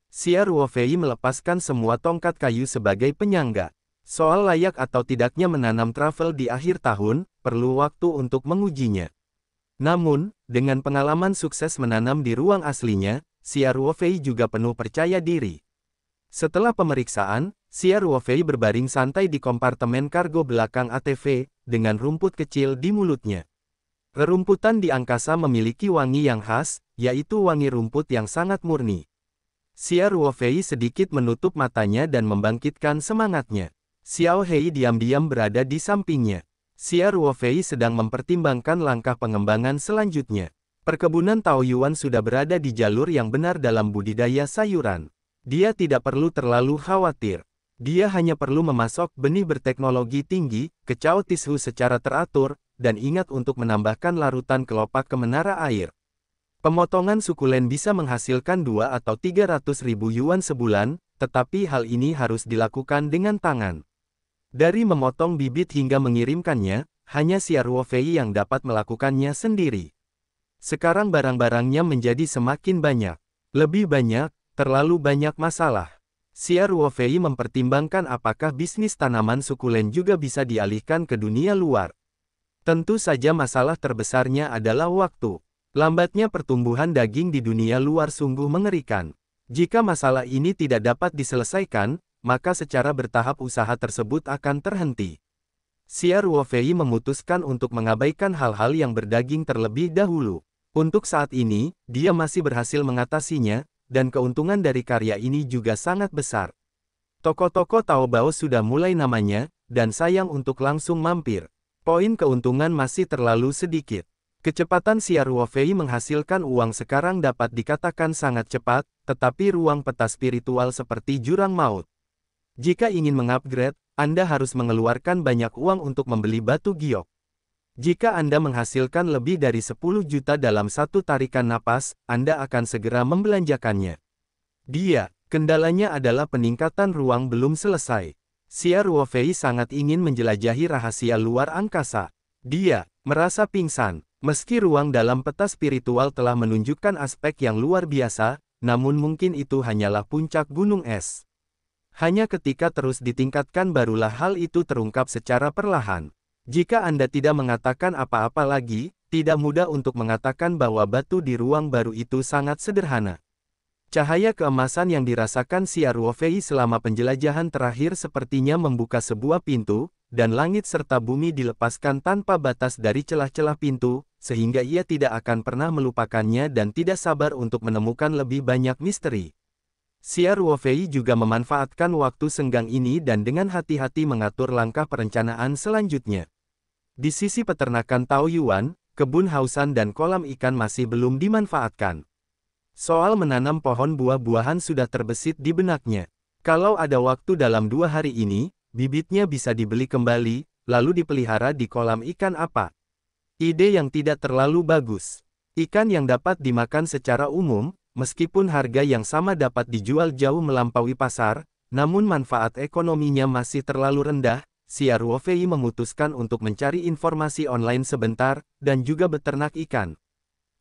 Xia Ruofei melepaskan semua tongkat kayu sebagai penyangga. Soal layak atau tidaknya menanam travel di akhir tahun, perlu waktu untuk mengujinya. Namun, dengan pengalaman sukses menanam di ruang aslinya, Xia Ruofei juga penuh percaya diri. Setelah pemeriksaan, Xia Ruofei berbaring santai di kompartemen kargo belakang ATV, dengan rumput kecil di mulutnya. Rerumputan di angkasa memiliki wangi yang khas, yaitu wangi rumput yang sangat murni. Xia Ruofei sedikit menutup matanya dan membangkitkan semangatnya. Xiao Hei diam-diam berada di sampingnya. Xia Ruofei sedang mempertimbangkan langkah pengembangan selanjutnya. Perkebunan Taoyuan sudah berada di jalur yang benar dalam budidaya sayuran. Dia tidak perlu terlalu khawatir. Dia hanya perlu memasok benih berteknologi tinggi, kecau tisu secara teratur, dan ingat untuk menambahkan larutan kelopak ke menara air. Pemotongan sukulen bisa menghasilkan 2 atau 300 ribu yuan sebulan, tetapi hal ini harus dilakukan dengan tangan. Dari memotong bibit hingga mengirimkannya, hanya Xia Ruofei yang dapat melakukannya sendiri. Sekarang barang-barangnya menjadi semakin banyak. Lebih banyak, terlalu banyak masalah. Xia Ruofei mempertimbangkan apakah bisnis tanaman sukulen juga bisa dialihkan ke dunia luar. Tentu saja masalah terbesarnya adalah waktu. Lambatnya pertumbuhan daging di dunia luar sungguh mengerikan. Jika masalah ini tidak dapat diselesaikan, maka secara bertahap usaha tersebut akan terhenti. Xia Ruofei memutuskan untuk mengabaikan hal-hal yang berdaging terlebih dahulu. Untuk saat ini, dia masih berhasil mengatasinya, dan keuntungan dari karya ini juga sangat besar. Toko-toko Taobao sudah mulai namanya, dan sayang untuk langsung mampir. Poin keuntungan masih terlalu sedikit. Kecepatan Xia Ruofei menghasilkan uang sekarang dapat dikatakan sangat cepat, tetapi ruang peta spiritual seperti jurang maut. Jika ingin mengupgrade, Anda harus mengeluarkan banyak uang untuk membeli batu giok. Jika Anda menghasilkan lebih dari 10 juta dalam satu tarikan napas, Anda akan segera membelanjakannya. Kendalanya adalah peningkatan ruang belum selesai. Xia Ruofei sangat ingin menjelajahi rahasia luar angkasa. Dia merasa pingsan. Meski ruang dalam peta spiritual telah menunjukkan aspek yang luar biasa, namun mungkin itu hanyalah puncak gunung es. Hanya ketika terus ditingkatkan barulah hal itu terungkap secara perlahan. Jika Anda tidak mengatakan apa-apa lagi, tidak mudah untuk mengatakan bahwa batu di ruang baru itu sangat sederhana. Cahaya keemasan yang dirasakan Xia Ruofei selama penjelajahan terakhir sepertinya membuka sebuah pintu, dan langit serta bumi dilepaskan tanpa batas dari celah-celah pintu, sehingga ia tidak akan pernah melupakannya dan tidak sabar untuk menemukan lebih banyak misteri. Xia Ruofei juga memanfaatkan waktu senggang ini dan dengan hati-hati mengatur langkah perencanaan selanjutnya. Di sisi peternakan Taoyuan, kebun hausan dan kolam ikan masih belum dimanfaatkan. Soal menanam pohon buah-buahan sudah terbesit di benaknya. Kalau ada waktu dalam 2 hari ini, bibitnya bisa dibeli kembali, lalu dipelihara di kolam ikan apa. Ide yang tidak terlalu bagus. Ikan yang dapat dimakan secara umum, meskipun harga yang sama dapat dijual jauh melampaui pasar, namun manfaat ekonominya masih terlalu rendah. Xia Ruofei memutuskan untuk mencari informasi online sebentar, dan juga beternak ikan.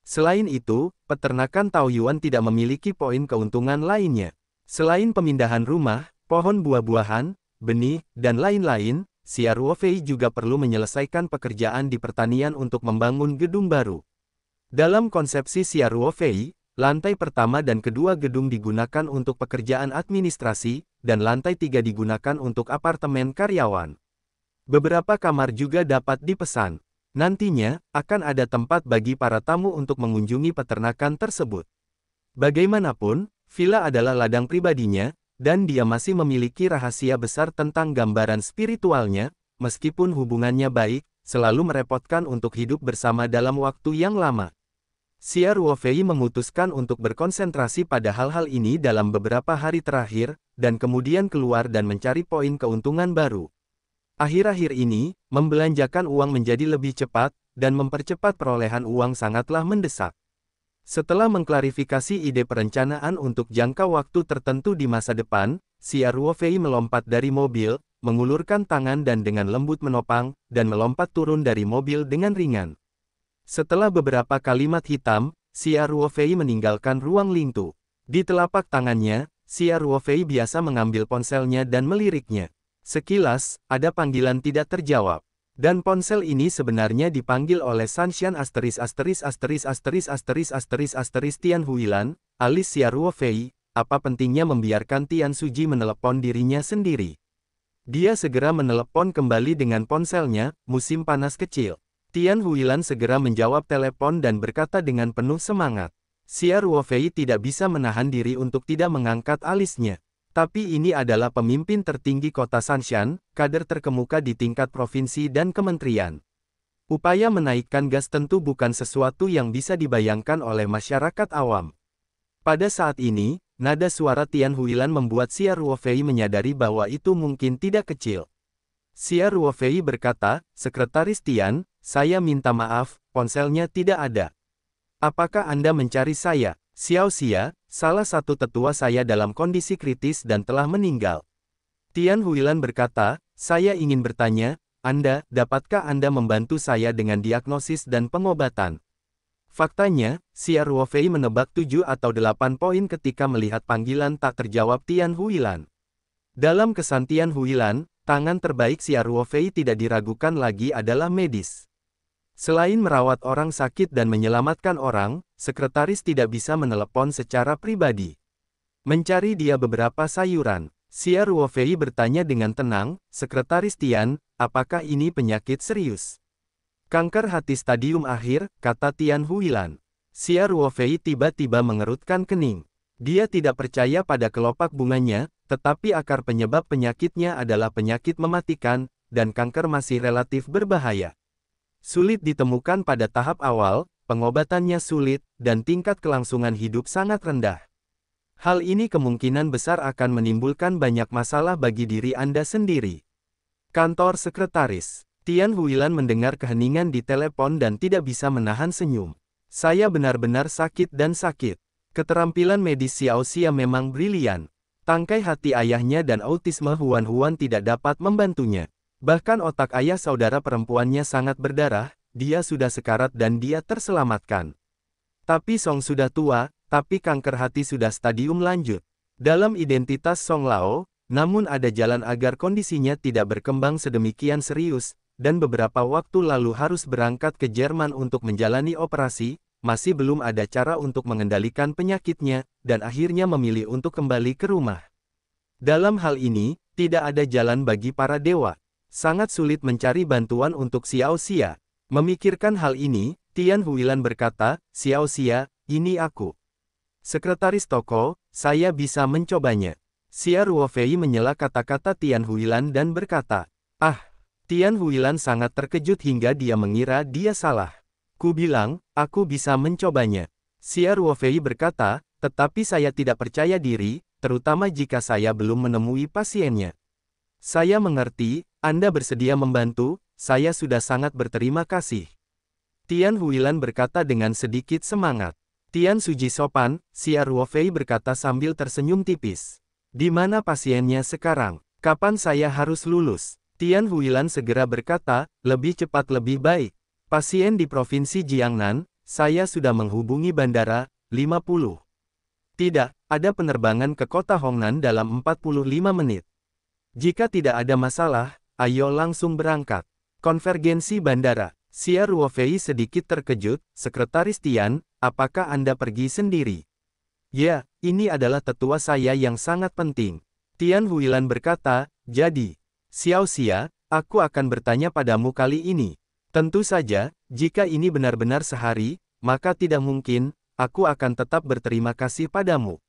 Selain itu, peternakan Taoyuan tidak memiliki poin keuntungan lainnya. Selain pemindahan rumah, pohon buah-buahan, benih, dan lain-lain, Xia Ruofei juga perlu menyelesaikan pekerjaan di pertanian untuk membangun gedung baru. Dalam konsepsi Xia Ruofei, lantai pertama dan kedua gedung digunakan untuk pekerjaan administrasi, dan lantai tiga digunakan untuk apartemen karyawan. Beberapa kamar juga dapat dipesan. Nantinya, akan ada tempat bagi para tamu untuk mengunjungi peternakan tersebut. Bagaimanapun, villa adalah ladang pribadinya, dan dia masih memiliki rahasia besar tentang gambaran spiritualnya, meskipun hubungannya baik, selalu merepotkan untuk hidup bersama dalam waktu yang lama. Xia Ruofei memutuskan untuk berkonsentrasi pada hal-hal ini dalam beberapa hari terakhir, dan kemudian keluar dan mencari poin keuntungan baru. Akhir-akhir ini, membelanjakan uang menjadi lebih cepat, dan mempercepat perolehan uang sangatlah mendesak. Setelah mengklarifikasi ide perencanaan untuk jangka waktu tertentu di masa depan, Xia Ruofei melompat dari mobil, mengulurkan tangan dan dengan lembut menopang, dan melompat turun dari mobil dengan ringan. Setelah beberapa kalimat hitam, Xia Ruofei meninggalkan ruang Lingtu. Di telapak tangannya, Xia Ruofei biasa mengambil ponselnya dan meliriknya. Sekilas, ada panggilan tidak terjawab. Dan ponsel ini sebenarnya dipanggil oleh Sanshan Tian Huilan, alis Xia Ruofei. Apa pentingnya membiarkan Tian Suji menelepon dirinya sendiri? Dia segera menelepon kembali dengan ponselnya, musim panas kecil. Tian Huilan segera menjawab telepon dan berkata dengan penuh semangat. Xia Ruofei tidak bisa menahan diri untuk tidak mengangkat alisnya. Tapi ini adalah pemimpin tertinggi kota Sanshan, kader terkemuka di tingkat provinsi dan kementerian. Upaya menaikkan gas tentu bukan sesuatu yang bisa dibayangkan oleh masyarakat awam. Pada saat ini, nada suara Tian Huilan membuat Xia Ruofei menyadari bahwa itu mungkin tidak kecil. Xia Ruofei berkata, "Sekretaris Tian, saya minta maaf, ponselnya tidak ada. Apakah Anda mencari saya?" "Xiao Xia, salah satu tetua saya dalam kondisi kritis dan telah meninggal." Tian Huilan berkata, "Saya ingin bertanya, dapatkah Anda membantu saya dengan diagnosis dan pengobatan?" Faktanya, Xia Ruofei menebak 7 atau 8 poin ketika melihat panggilan tak terjawab Tian Huilan. Dalam kesan Tian Huilan, tangan terbaik Xia Ruofei tidak diragukan lagi adalah medis. Selain merawat orang sakit dan menyelamatkan orang, sekretaris tidak bisa menelepon secara pribadi. Mencari dia beberapa sayuran. Xia Ruofei bertanya dengan tenang, "Sekretaris Tian, apakah ini penyakit serius?" "Kanker hati stadium akhir," kata Tian Huilan. Xia Ruofei tiba-tiba mengerutkan kening. Dia tidak percaya pada kelopak bunganya, tetapi akar penyebab penyakitnya adalah penyakit mematikan, dan kanker masih relatif berbahaya. Sulit ditemukan pada tahap awal, pengobatannya sulit, dan tingkat kelangsungan hidup sangat rendah. Hal ini kemungkinan besar akan menimbulkan banyak masalah bagi diri Anda sendiri. Kantor sekretaris. Tian Huilan mendengar keheningan di telepon dan tidak bisa menahan senyum. "Saya benar-benar sakit dan sakit." Keterampilan medis Xiao Xia memang brilian. Tangkai hati ayahnya dan autisme Huan Huan tidak dapat membantunya. Bahkan otak ayah saudara perempuannya sangat berdarah, dia sudah sekarat dan dia terselamatkan. Tapi Song sudah tua, tapi kanker hati sudah stadium lanjut. Dalam identitas Song Lao, namun ada jalan agar kondisinya tidak berkembang sedemikian serius, dan beberapa waktu lalu harus berangkat ke Jerman untuk menjalani operasi, masih belum ada cara untuk mengendalikan penyakitnya, dan akhirnya memilih untuk kembali ke rumah. Dalam hal ini, tidak ada jalan bagi para dewa. Sangat sulit mencari bantuan untuk Xiao Xia. Memikirkan hal ini, Tian Huilan berkata, "Xiao Xia, ini aku. Sekretaris toko, saya bisa mencobanya." Xia Ruofei menyela kata-kata Tian Huilan dan berkata, "Ah." Tian Huilan sangat terkejut hingga dia mengira dia salah. "Ku bilang, aku bisa mencobanya." Xia Ruofei berkata, "Tetapi saya tidak percaya diri, terutama jika saya belum menemui pasiennya." "Saya mengerti, Anda bersedia membantu, saya sudah sangat berterima kasih." Tian Huilan berkata dengan sedikit semangat. "Tian Suji sopan," Xia Ruofei berkata sambil tersenyum tipis. "Di mana pasiennya sekarang? Kapan saya harus lulus?" Tian Huilan segera berkata, "Lebih cepat lebih baik. Pasien di Provinsi Jiangnan, saya sudah menghubungi bandara, 50. Tidak, ada penerbangan ke kota Hongnan dalam 45 menit. Jika tidak ada masalah, ayo langsung berangkat. Konvergensi bandara. Xia Ruofei sedikit terkejut, Sekretaris Tian, apakah Anda pergi sendiri? Ya, ini adalah tetua saya yang sangat penting. Tian Huilan berkata, jadi, Xiao Xia, aku akan bertanya padamu kali ini. Tentu saja, jika ini benar-benar sehari, maka tidak mungkin, aku akan tetap berterima kasih padamu.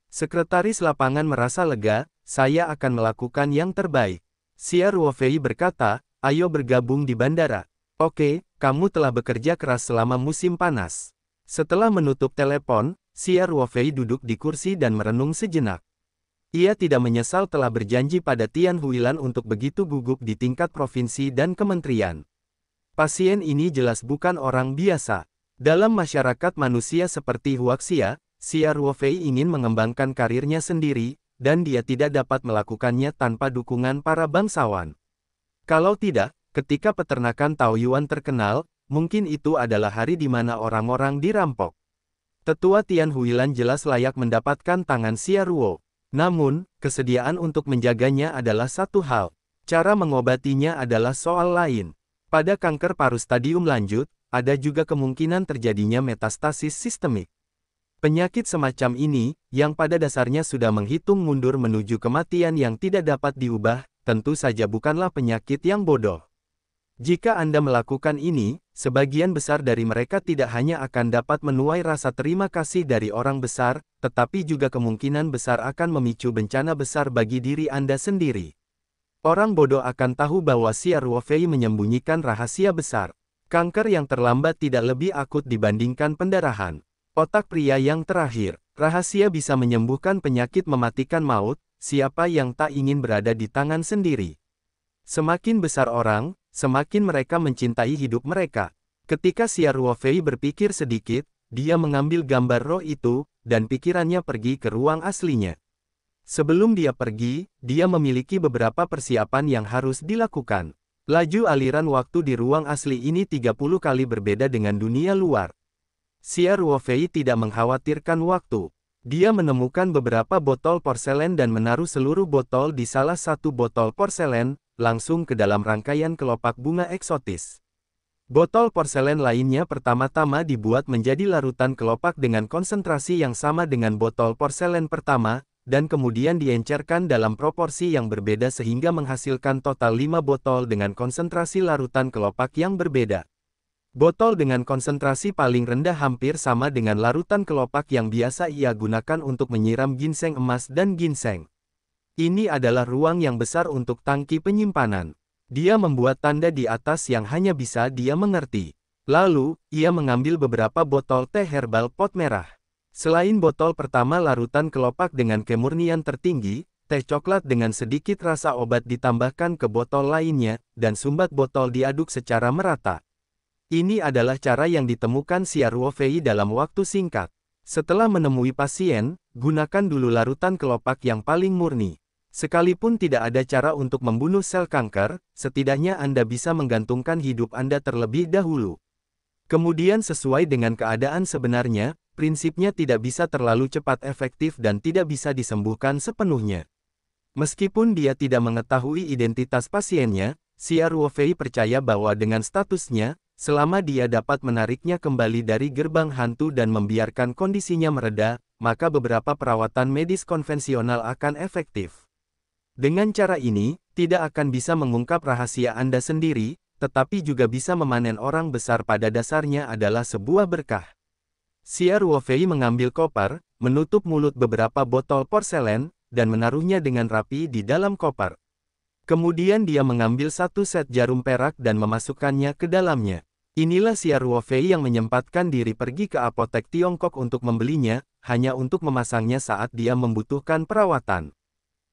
Sekretaris lapangan merasa lega, saya akan melakukan yang terbaik. Xia Ruofei berkata, ayo bergabung di bandara. Oke, kamu telah bekerja keras selama musim panas. Setelah menutup telepon, Xia Ruofei duduk di kursi dan merenung sejenak. Ia tidak menyesal telah berjanji pada Tian Huilan untuk begitu gugup di tingkat provinsi dan kementerian. Pasien ini jelas bukan orang biasa. Dalam masyarakat manusia seperti Huaxia, Xia Ruofei ingin mengembangkan karirnya sendiri, dan dia tidak dapat melakukannya tanpa dukungan para bangsawan. Kalau tidak, ketika peternakan Taoyuan terkenal, mungkin itu adalah hari di mana orang-orang dirampok. Tetua Tian Huilan jelas layak mendapatkan tangan Xia Ruo. Namun, kesediaan untuk menjaganya adalah satu hal. Cara mengobatinya adalah soal lain. Pada kanker paru stadium lanjut, ada juga kemungkinan terjadinya metastasis sistemik. Penyakit semacam ini, yang pada dasarnya sudah menghitung mundur menuju kematian yang tidak dapat diubah, tentu saja bukanlah penyakit yang bodoh. Jika Anda melakukan ini, sebagian besar dari mereka tidak hanya akan dapat menuai rasa terima kasih dari orang besar, tetapi juga kemungkinan besar akan memicu bencana besar bagi diri Anda sendiri. Orang bodoh akan tahu bahwa Xia Ruofei menyembunyikan rahasia besar. Kanker yang terlambat tidak lebih akut dibandingkan pendarahan. Otak pria yang terakhir. Rahasia bisa menyembuhkan penyakit mematikan maut, siapa yang tak ingin berada di tangan sendiri. Semakin besar orang, semakin mereka mencintai hidup mereka. Ketika Xia Ruofei berpikir sedikit, dia mengambil gambar roh itu, dan pikirannya pergi ke ruang aslinya. Sebelum dia pergi, dia memiliki beberapa persiapan yang harus dilakukan. Laju aliran waktu di ruang asli ini 30 kali berbeda dengan dunia luar. Xia Ruofei tidak mengkhawatirkan waktu. Dia menemukan beberapa botol porselen dan menaruh seluruh botol di salah satu botol porselen, langsung ke dalam rangkaian kelopak bunga eksotis. Botol porselen lainnya pertama-tama dibuat menjadi larutan kelopak dengan konsentrasi yang sama dengan botol porselen pertama, dan kemudian diencerkan dalam proporsi yang berbeda sehingga menghasilkan total 5 botol dengan konsentrasi larutan kelopak yang berbeda. Botol dengan konsentrasi paling rendah hampir sama dengan larutan kelopak yang biasa ia gunakan untuk menyiram ginseng emas dan ginseng. Ini adalah ruang yang besar untuk tangki penyimpanan. Dia membuat tanda di atas yang hanya bisa dia mengerti. Lalu, ia mengambil beberapa botol teh herbal pot merah. Selain botol pertama larutan kelopak dengan kemurnian tertinggi, teh coklat dengan sedikit rasa obat ditambahkan ke botol lainnya, dan sumbat botol diaduk secara merata. Ini adalah cara yang ditemukan Xia Ruofei dalam waktu singkat. Setelah menemui pasien, gunakan dulu larutan kelopak yang paling murni. Sekalipun tidak ada cara untuk membunuh sel kanker, setidaknya Anda bisa menggantungkan hidup Anda terlebih dahulu. Kemudian sesuai dengan keadaan sebenarnya, prinsipnya tidak bisa terlalu cepat efektif dan tidak bisa disembuhkan sepenuhnya. Meskipun dia tidak mengetahui identitas pasiennya, Xia Ruofei percaya bahwa dengan statusnya, selama dia dapat menariknya kembali dari gerbang hantu dan membiarkan kondisinya mereda, maka beberapa perawatan medis konvensional akan efektif. Dengan cara ini, tidak akan bisa mengungkap rahasia Anda sendiri, tetapi juga bisa memanen orang besar pada dasarnya adalah sebuah berkah. Xia Ruofei mengambil koper, menutup mulut beberapa botol porselen, dan menaruhnya dengan rapi di dalam koper. Kemudian dia mengambil satu set jarum perak dan memasukkannya ke dalamnya. Inilah Xia Ruofei yang menyempatkan diri pergi ke apotek Tiongkok untuk membelinya, hanya untuk memasangnya saat dia membutuhkan perawatan.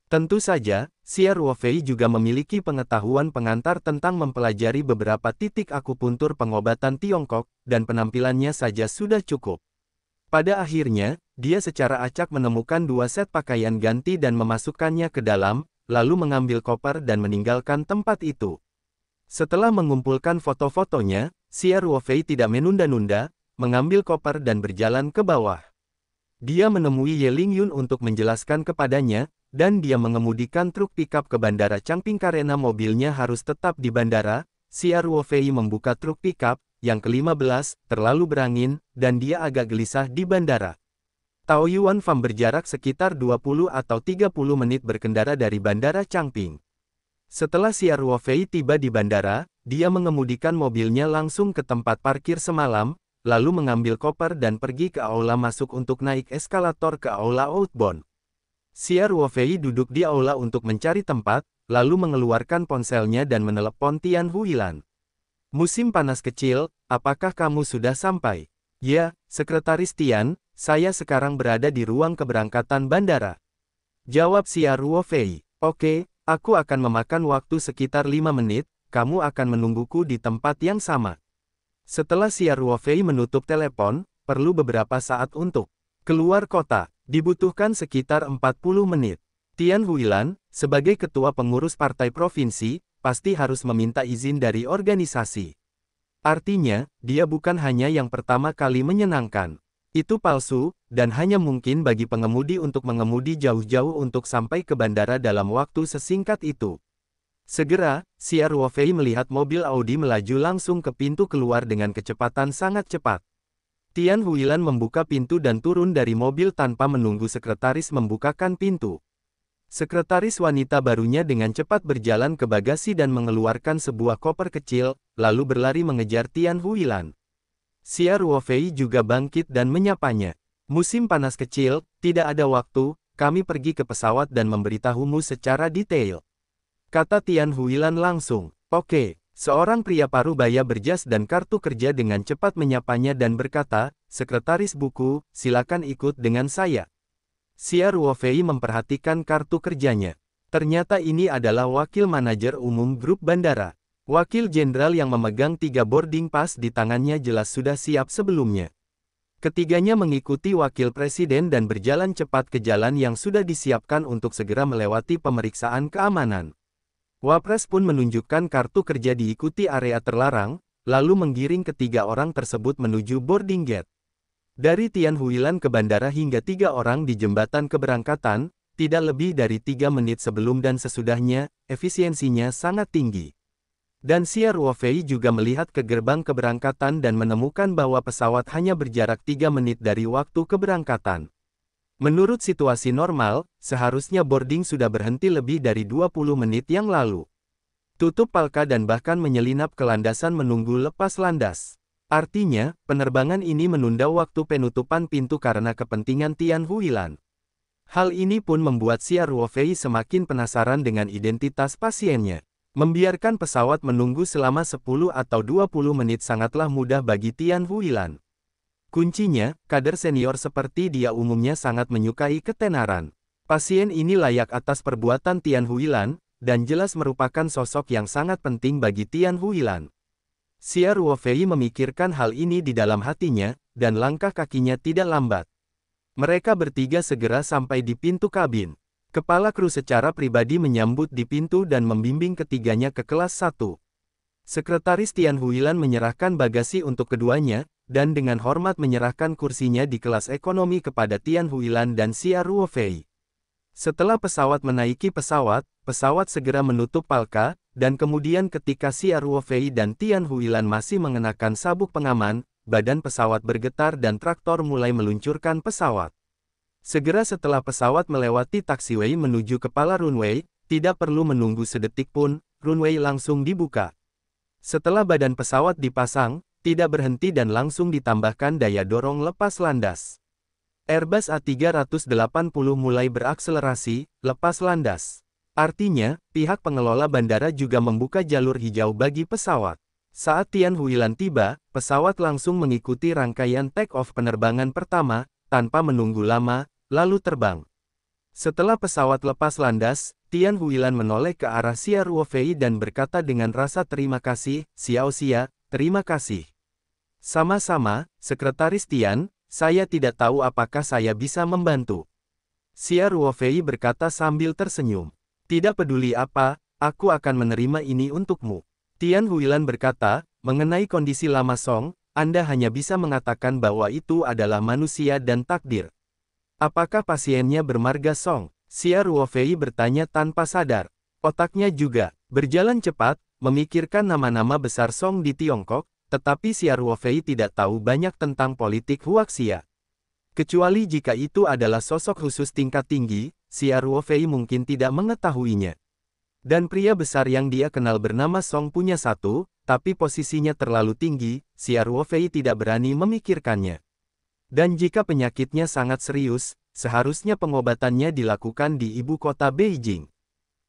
Tentu saja, Xia Ruofei juga memiliki pengetahuan pengantar tentang mempelajari beberapa titik akupuntur pengobatan Tiongkok, dan penampilannya saja sudah cukup. Pada akhirnya, dia secara acak menemukan 2 set pakaian ganti dan memasukkannya ke dalam, lalu mengambil koper dan meninggalkan tempat itu. Setelah mengumpulkan foto-fotonya, Xia Ruofei tidak menunda-nunda, mengambil koper dan berjalan ke bawah. Dia menemui Ye Lingyun untuk menjelaskan kepadanya, dan dia mengemudikan truk pickup ke Bandara Changping karena mobilnya harus tetap di bandara. Xia Ruofei membuka truk pickup, yang ke-15, terlalu berangin, dan dia agak gelisah di bandara. Taoyuan Pham berjarak sekitar 20 atau 30 menit berkendara dari Bandara Changping. Setelah Xia Ruofei tiba di bandara, dia mengemudikan mobilnya langsung ke tempat parkir semalam, lalu mengambil koper dan pergi ke aula masuk untuk naik eskalator ke aula outbound. Xia Ruofei duduk di aula untuk mencari tempat, lalu mengeluarkan ponselnya dan menelepon Tian Huilan. Musim panas kecil, apakah kamu sudah sampai? Ya, Sekretaris Tian, saya sekarang berada di ruang keberangkatan bandara. Jawab Xia Ruofei. Oke, aku akan memakan waktu sekitar 5 menit, kamu akan menungguku di tempat yang sama. Setelah Xia Ruofei menutup telepon, perlu beberapa saat untuk keluar kota, dibutuhkan sekitar 40 menit. Tian Huilan, sebagai ketua pengurus partai provinsi, pasti harus meminta izin dari organisasi. Artinya, dia bukan hanya yang pertama kali menyenangkan. Itu palsu, dan hanya mungkin bagi pengemudi untuk mengemudi jauh-jauh untuk sampai ke bandara dalam waktu sesingkat itu. Segera, Xia Ruofei melihat mobil Audi melaju langsung ke pintu keluar dengan kecepatan sangat cepat. Tian Huilan membuka pintu dan turun dari mobil tanpa menunggu sekretaris membukakan pintu. Sekretaris wanita barunya dengan cepat berjalan ke bagasi dan mengeluarkan sebuah koper kecil, lalu berlari mengejar Tian Huilan. Xia Ruofei juga bangkit dan menyapanya. Musim panas kecil, tidak ada waktu, kami pergi ke pesawat dan memberitahumu secara detail. Kata Tian Huilan langsung. Oke, seorang pria parubaya berjas dan kartu kerja dengan cepat menyapanya dan berkata, Sekretaris buku, silakan ikut dengan saya. Xia Ruofei memperhatikan kartu kerjanya. Ternyata ini adalah wakil manajer umum grup bandara. Wakil jenderal yang memegang 3 boarding pass di tangannya jelas sudah siap sebelumnya. Ketiganya mengikuti wakil presiden dan berjalan cepat ke jalan yang sudah disiapkan untuk segera melewati pemeriksaan keamanan. Wapres pun menunjukkan kartu kerja diikuti area terlarang, lalu menggiring ketiga orang tersebut menuju boarding gate. Dari Tian Huilan ke bandara hingga 3 orang di jembatan keberangkatan, tidak lebih dari 3 menit sebelum dan sesudahnya, efisiensinya sangat tinggi. Dan Xia Ruofei juga melihat ke gerbang keberangkatan dan menemukan bahwa pesawat hanya berjarak 3 menit dari waktu keberangkatan. Menurut situasi normal, seharusnya boarding sudah berhenti lebih dari 20 menit yang lalu. Tutup palka dan bahkan menyelinap ke landasan menunggu lepas landas. Artinya, penerbangan ini menunda waktu penutupan pintu karena kepentingan Tian Huilan. Hal ini pun membuat Xia Ruofei semakin penasaran dengan identitas pasiennya. Membiarkan pesawat menunggu selama 10 atau 20 menit sangatlah mudah bagi Tian Huilan. Kuncinya, kader senior seperti dia umumnya sangat menyukai ketenaran. Pasien ini layak atas perbuatan Tian Huilan, dan jelas merupakan sosok yang sangat penting bagi Tian Huilan. Xia Ruofei memikirkan hal ini di dalam hatinya, dan langkah kakinya tidak lambat. Mereka bertiga segera sampai di pintu kabin. Kepala kru secara pribadi menyambut di pintu dan membimbing ketiganya ke kelas 1. Sekretaris Tian Huilan menyerahkan bagasi untuk keduanya, dan dengan hormat menyerahkan kursinya di kelas ekonomi kepada Tian Huilan dan Xia Ruofei. Setelah pesawat menaiki pesawat segera menutup palka, dan kemudian ketika Xia Ruofei dan Tian Huilan masih mengenakan sabuk pengaman, badan pesawat bergetar dan traktor mulai meluncurkan pesawat. Segera setelah pesawat melewati taxiway menuju kepala runway, tidak perlu menunggu sedetik pun, runway langsung dibuka. Setelah badan pesawat dipasang, tidak berhenti dan langsung ditambahkan daya dorong lepas landas. Airbus A380 mulai berakselerasi, lepas landas. Artinya, pihak pengelola bandara juga membuka jalur hijau bagi pesawat. Saat Tian Huilan tiba, pesawat langsung mengikuti rangkaian take-off penerbangan pertama, tanpa menunggu lama, lalu terbang. Setelah pesawat lepas landas, Tian Huilan menoleh ke arah Xia Ruofei dan berkata dengan rasa terima kasih, Xiao Xia, terima kasih. Sama-sama, Sekretaris Tian, saya tidak tahu apakah saya bisa membantu. Xia Ruofei berkata sambil tersenyum. Tidak peduli apa, aku akan menerima ini untukmu. Tian Huilan berkata, mengenai kondisi Lama Song, Anda hanya bisa mengatakan bahwa itu adalah manusia dan takdir. Apakah pasiennya bermarga Song? Xia Ruofei bertanya tanpa sadar. Otaknya juga berjalan cepat, memikirkan nama-nama besar Song di Tiongkok, tetapi Xia Ruofei tidak tahu banyak tentang politik Huaxia. Kecuali jika itu adalah sosok khusus tingkat tinggi, Xia Ruofei mungkin tidak mengetahuinya. Dan pria besar yang dia kenal bernama Song punya satu, tapi posisinya terlalu tinggi, Xia Ruofei tidak berani memikirkannya. Dan jika penyakitnya sangat serius, seharusnya pengobatannya dilakukan di ibu kota Beijing.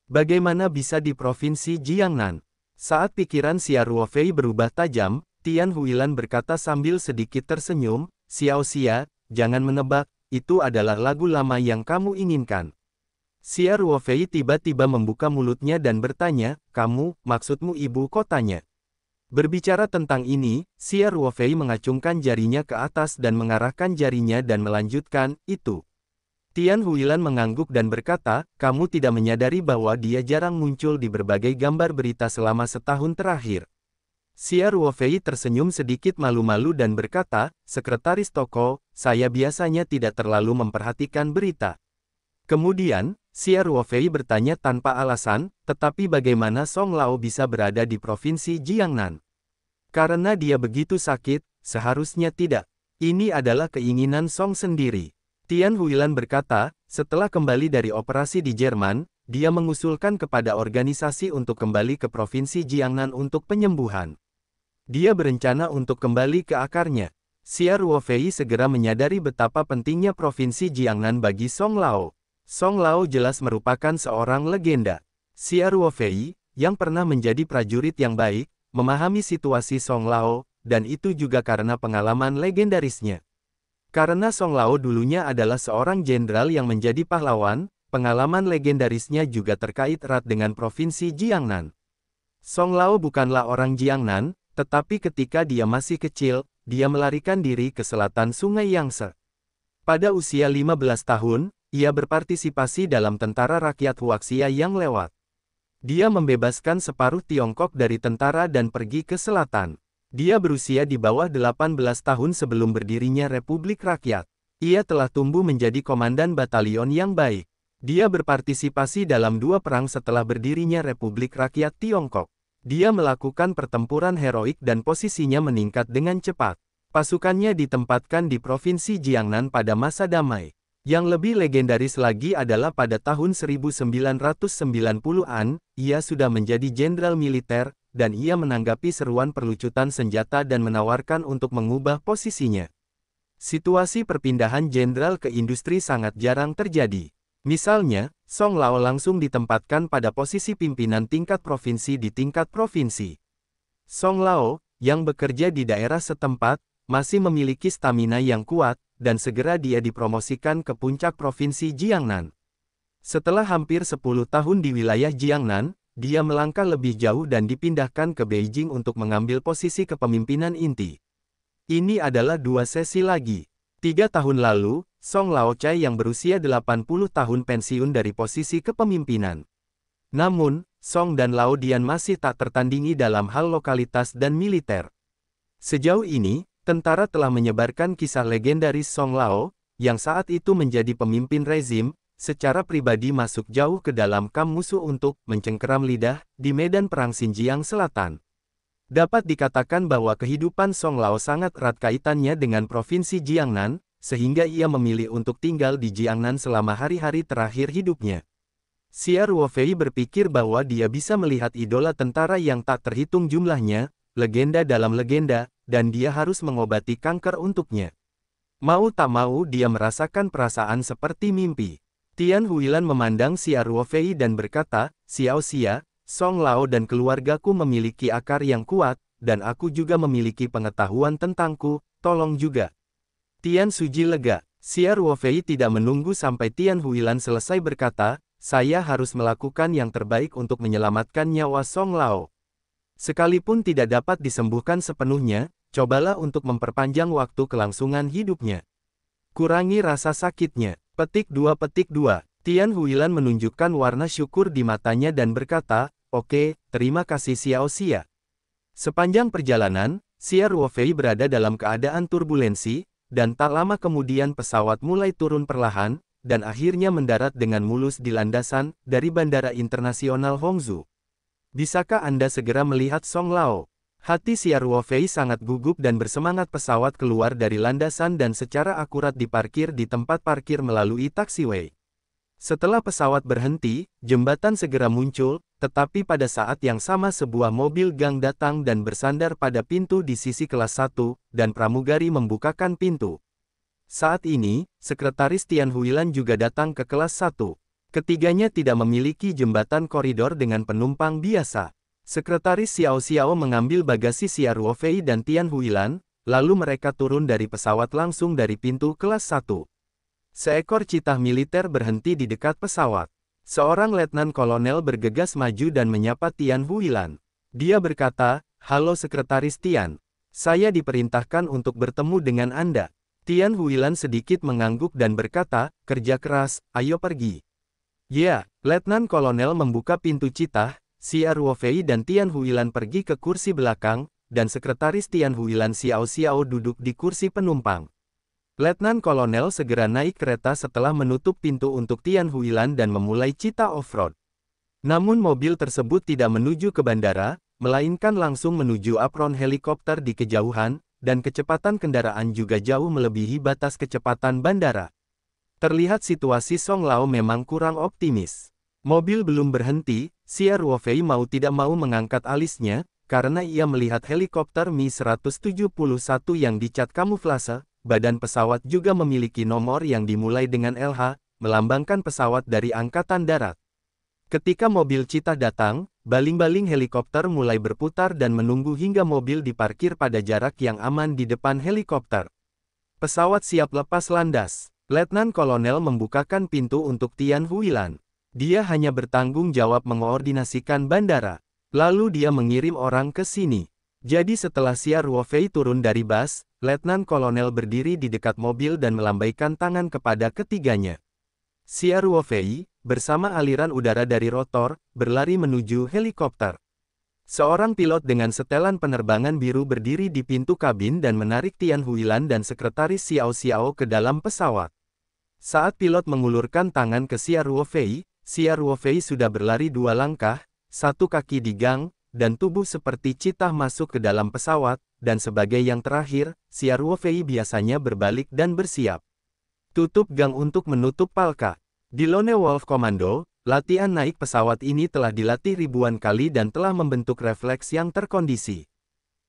Bagaimana bisa di provinsi Jiangnan? Saat pikiran Xia Ruofei berubah tajam, Tian Huilan berkata sambil sedikit tersenyum, "Xiao Xia, jangan menebak, itu adalah lagu lama yang kamu inginkan." Xia Ruofei tiba-tiba membuka mulutnya dan bertanya, "Kamu, maksudmu ibu kotanya?" Berbicara tentang ini, Xia Ruofei mengacungkan jarinya ke atas dan mengarahkan jarinya dan melanjutkan, "Itu." Tian Huilan mengangguk dan berkata, "Kamu tidak menyadari bahwa dia jarang muncul di berbagai gambar berita selama setahun terakhir." Xia Ruofei tersenyum sedikit malu-malu dan berkata, "Sekretaris toko, saya biasanya tidak terlalu memperhatikan berita." Kemudian, Xia Ruofei bertanya tanpa alasan, "Tetapi bagaimana Song Lao bisa berada di provinsi Jiangnan? Karena dia begitu sakit, seharusnya tidak. Ini adalah keinginan Song sendiri." Tian Huilan berkata, setelah kembali dari operasi di Jerman, dia mengusulkan kepada organisasi untuk kembali ke provinsi Jiangnan untuk penyembuhan. Dia berencana untuk kembali ke akarnya. Xia Ruofei segera menyadari betapa pentingnya provinsi Jiangnan bagi Song Lao. Song Lao jelas merupakan seorang legenda. Xia Ruofei, yang pernah menjadi prajurit yang baik, memahami situasi Song Lao, dan itu juga karena pengalaman legendarisnya. Karena Song Lao dulunya adalah seorang jenderal yang menjadi pahlawan, pengalaman legendarisnya juga terkait erat dengan provinsi Jiangnan. Song Lao bukanlah orang Jiangnan, tetapi ketika dia masih kecil, dia melarikan diri ke selatan Sungai Yangtze. Pada usia 15 tahun, ia berpartisipasi dalam tentara rakyat Huaxia yang lewat. Dia membebaskan separuh Tiongkok dari tentara dan pergi ke selatan. Dia berusia di bawah 18 tahun sebelum berdirinya Republik Rakyat. Ia telah tumbuh menjadi komandan batalion yang baik. Dia berpartisipasi dalam 2 perang setelah berdirinya Republik Rakyat Tiongkok. Dia melakukan pertempuran heroik dan posisinya meningkat dengan cepat. Pasukannya ditempatkan di provinsi Jiangnan pada masa damai. Yang lebih legendaris lagi adalah pada tahun 1990-an, ia sudah menjadi jenderal militer, dan ia menanggapi seruan perlucutan senjata dan menawarkan untuk mengubah posisinya. Situasi perpindahan jenderal ke industri sangat jarang terjadi. Misalnya, Song Lao langsung ditempatkan pada posisi pimpinan tingkat provinsi di tingkat provinsi. Song Lao, yang bekerja di daerah setempat, masih memiliki stamina yang kuat, dan segera dia dipromosikan ke puncak provinsi Jiangnan. Setelah hampir 10 tahun di wilayah Jiangnan, dia melangkah lebih jauh dan dipindahkan ke Beijing untuk mengambil posisi kepemimpinan inti. Ini adalah 2 sesi lagi. 3 tahun lalu, Song Lao Chai yang berusia 80 tahun pensiun dari posisi kepemimpinan. Namun, Song dan Lao Dian masih tak tertandingi dalam hal lokalitas dan militer. Sejauh ini, tentara telah menyebarkan kisah legendaris Song Lao, yang saat itu menjadi pemimpin rezim, secara pribadi masuk jauh ke dalam kamp musuh untuk mencengkeram lidah di medan perang Xinjiang Selatan. Dapat dikatakan bahwa kehidupan Song Lao sangat erat kaitannya dengan provinsi Jiangnan, sehingga ia memilih untuk tinggal di Jiangnan selama hari-hari terakhir hidupnya. Xia Ruofei berpikir bahwa dia bisa melihat idola tentara yang tak terhitung jumlahnya, legenda dalam legenda, dan dia harus mengobati kanker untuknya. Mau tak mau dia merasakan perasaan seperti mimpi. Tian Huilan memandang Xia Ruofei dan berkata, "Xiao Xia, Song Lao dan keluargaku memiliki akar yang kuat, dan aku juga memiliki pengetahuan tentangku, tolong juga." Tian Suji lega. Xia Ruofei tidak menunggu sampai Tian Huilan selesai berkata, "Saya harus melakukan yang terbaik untuk menyelamatkan nyawa Song Lao. Sekalipun tidak dapat disembuhkan sepenuhnya, cobalah untuk memperpanjang waktu kelangsungan hidupnya. Kurangi rasa sakitnya." Petik 2. Tian Huilan menunjukkan warna syukur di matanya dan berkata, "Oke, terima kasih Xiao Xia." Sepanjang perjalanan, Xia Ruofei berada dalam keadaan turbulensi, dan tak lama kemudian pesawat mulai turun perlahan, dan akhirnya mendarat dengan mulus di landasan dari Bandara Internasional Hongzhou. Bisakah Anda segera melihat Song Lao? Hati Xia Ruofei sangat gugup dan bersemangat. Pesawat keluar dari landasan dan secara akurat diparkir di tempat parkir melalui taxiway. Setelah pesawat berhenti, jembatan segera muncul, tetapi pada saat yang sama sebuah mobil gang datang dan bersandar pada pintu di sisi kelas 1, dan pramugari membukakan pintu. Saat ini, Sekretaris Tian Huilan juga datang ke kelas 1. Ketiganya tidak memiliki jembatan koridor dengan penumpang biasa. Sekretaris Xiao Xiao mengambil bagasi Xia Ruofei dan Tian Huilan, lalu mereka turun dari pesawat langsung dari pintu kelas 1. Seekor citah militer berhenti di dekat pesawat. Seorang letnan kolonel bergegas maju dan menyapa Tian Huilan. Dia berkata, "Halo Sekretaris Tian. Saya diperintahkan untuk bertemu dengan Anda." Tian Huilan sedikit mengangguk dan berkata, "Kerja keras, ayo pergi." Ya, letnan kolonel membuka pintu citah, Xia Ruofei dan Tian Huilan pergi ke kursi belakang, dan Sekretaris Tian Huilan Xiao Xiao duduk di kursi penumpang. Letnan Kolonel segera naik kereta setelah menutup pintu untuk Tian Huilan dan memulai cita off-road. Namun mobil tersebut tidak menuju ke bandara, melainkan langsung menuju apron helikopter di kejauhan, dan kecepatan kendaraan juga jauh melebihi batas kecepatan bandara. Terlihat situasi Song Lao memang kurang optimis. Mobil belum berhenti, Xia Ruofei mau tidak mau mengangkat alisnya, karena ia melihat helikopter Mi-171 yang dicat kamuflase. Badan pesawat juga memiliki nomor yang dimulai dengan LH, melambangkan pesawat dari Angkatan Darat. Ketika mobil citah datang, baling-baling helikopter mulai berputar dan menunggu hingga mobil diparkir pada jarak yang aman di depan helikopter. Pesawat siap lepas landas. Letnan Kolonel membukakan pintu untuk Tian Huilan. Dia hanya bertanggung jawab mengoordinasikan bandara. Lalu dia mengirim orang ke sini. Jadi setelah Xia Ruofei turun dari bus, Letnan Kolonel berdiri di dekat mobil dan melambaikan tangan kepada ketiganya. Xia Ruofei, bersama aliran udara dari rotor, berlari menuju helikopter. Seorang pilot dengan setelan penerbangan biru berdiri di pintu kabin dan menarik Tian Huilan dan Sekretaris Xiao Xiao ke dalam pesawat. Saat pilot mengulurkan tangan ke Xia Ruofei sudah berlari 2 langkah, 1 kaki di gang, dan tubuh seperti citah masuk ke dalam pesawat, dan sebagai yang terakhir, Xia Ruofei biasanya berbalik dan bersiap. Tutup gang untuk menutup palka. Di Lone Wolf Commando, latihan naik pesawat ini telah dilatih ribuan kali dan telah membentuk refleks yang terkondisi.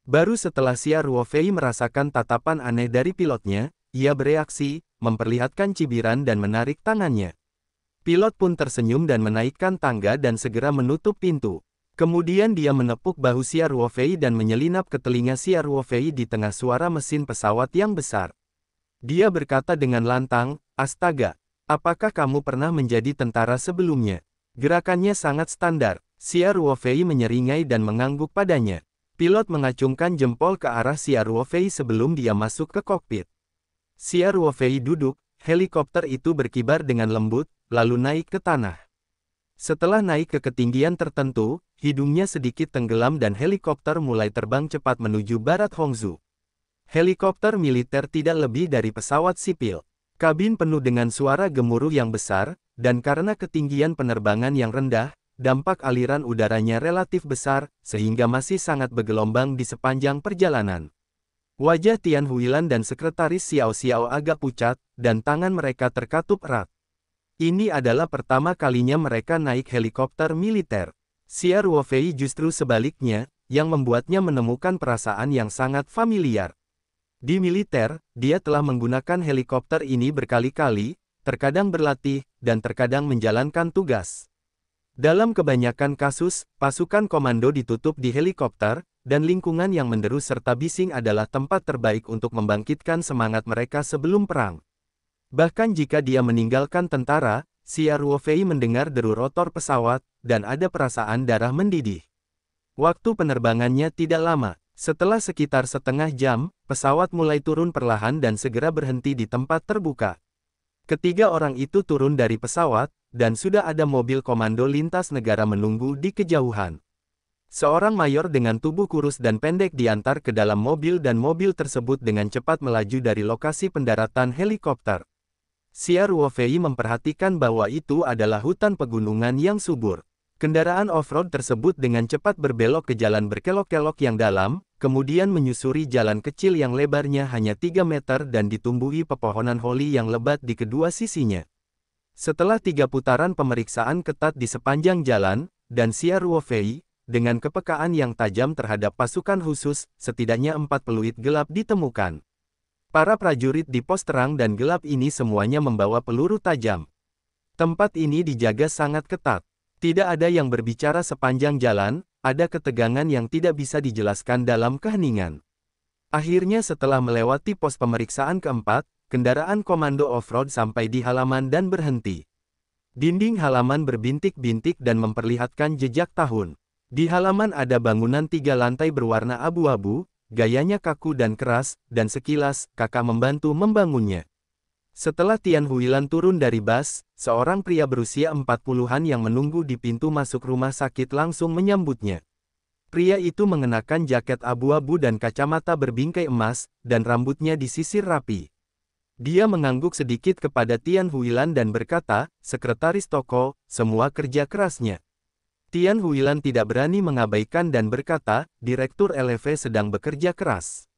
Baru setelah Xia Ruofei merasakan tatapan aneh dari pilotnya, ia bereaksi, memperlihatkan cibiran dan menarik tangannya. Pilot pun tersenyum dan menaikkan tangga dan segera menutup pintu. Kemudian dia menepuk bahu Xia Ruofei dan menyelinap ke telinga Xia Ruofei di tengah suara mesin pesawat yang besar. Dia berkata dengan lantang, "Astaga, apakah kamu pernah menjadi tentara sebelumnya?" Gerakannya sangat standar. Xia Ruofei menyeringai dan mengangguk padanya. Pilot mengacungkan jempol ke arah Xia Ruofei sebelum dia masuk ke kokpit. Xia Ruofei duduk, helikopter itu berkibar dengan lembut, lalu naik ke tanah. Setelah naik ke ketinggian tertentu, hidungnya sedikit tenggelam dan helikopter mulai terbang cepat menuju barat Hongzhou. Helikopter militer tidak lebih dari pesawat sipil. Kabin penuh dengan suara gemuruh yang besar, dan karena ketinggian penerbangan yang rendah, dampak aliran udaranya relatif besar, sehingga masih sangat bergelombang di sepanjang perjalanan. Wajah Tian Huilan dan Sekretaris Xiao Xiao agak pucat, dan tangan mereka terkatup erat. Ini adalah pertama kalinya mereka naik helikopter militer. Xia Ruofei justru sebaliknya, yang membuatnya menemukan perasaan yang sangat familiar. Di militer, dia telah menggunakan helikopter ini berkali-kali, terkadang berlatih, dan terkadang menjalankan tugas. Dalam kebanyakan kasus, pasukan komando ditutup di helikopter, dan lingkungan yang menderu serta bising adalah tempat terbaik untuk membangkitkan semangat mereka sebelum perang. Bahkan jika dia meninggalkan tentara, Xia Ruofei mendengar deru rotor pesawat, dan ada perasaan darah mendidih. Waktu penerbangannya tidak lama. Setelah sekitar setengah jam, pesawat mulai turun perlahan dan segera berhenti di tempat terbuka. Ketiga orang itu turun dari pesawat, dan sudah ada mobil komando lintas negara menunggu di kejauhan. Seorang mayor dengan tubuh kurus dan pendek diantar ke dalam mobil dan mobil tersebut dengan cepat melaju dari lokasi pendaratan helikopter. Xia Ruofei memperhatikan bahwa itu adalah hutan pegunungan yang subur. Kendaraan off-road tersebut dengan cepat berbelok ke jalan berkelok-kelok yang dalam, kemudian menyusuri jalan kecil yang lebarnya hanya 3 meter dan ditumbuhi pepohonan holi yang lebat di kedua sisinya. Setelah 3 putaran pemeriksaan ketat di sepanjang jalan, dan Xia Ruofei, dengan kepekaan yang tajam terhadap pasukan khusus, setidaknya 4 peluit gelap ditemukan. Para prajurit di pos terang dan gelap ini semuanya membawa peluru tajam. Tempat ini dijaga sangat ketat. Tidak ada yang berbicara sepanjang jalan, ada ketegangan yang tidak bisa dijelaskan dalam keheningan. Akhirnya setelah melewati pos pemeriksaan keempat, kendaraan komando off-road sampai di halaman dan berhenti. Dinding halaman berbintik-bintik dan memperlihatkan jejak tahun. Di halaman ada bangunan 3 lantai berwarna abu-abu, gayanya kaku dan keras, dan sekilas, kakak membantu membangunnya. Setelah Tian Huilan turun dari bus, seorang pria berusia 40-an yang menunggu di pintu masuk rumah sakit langsung menyambutnya. Pria itu mengenakan jaket abu-abu dan kacamata berbingkai emas, dan rambutnya disisir rapi. Dia mengangguk sedikit kepada Tian Huilan dan berkata, "Sekretaris toko, semua kerja kerasnya." Tian Huilan tidak berani mengabaikan dan berkata, "Direktur LV sedang bekerja keras."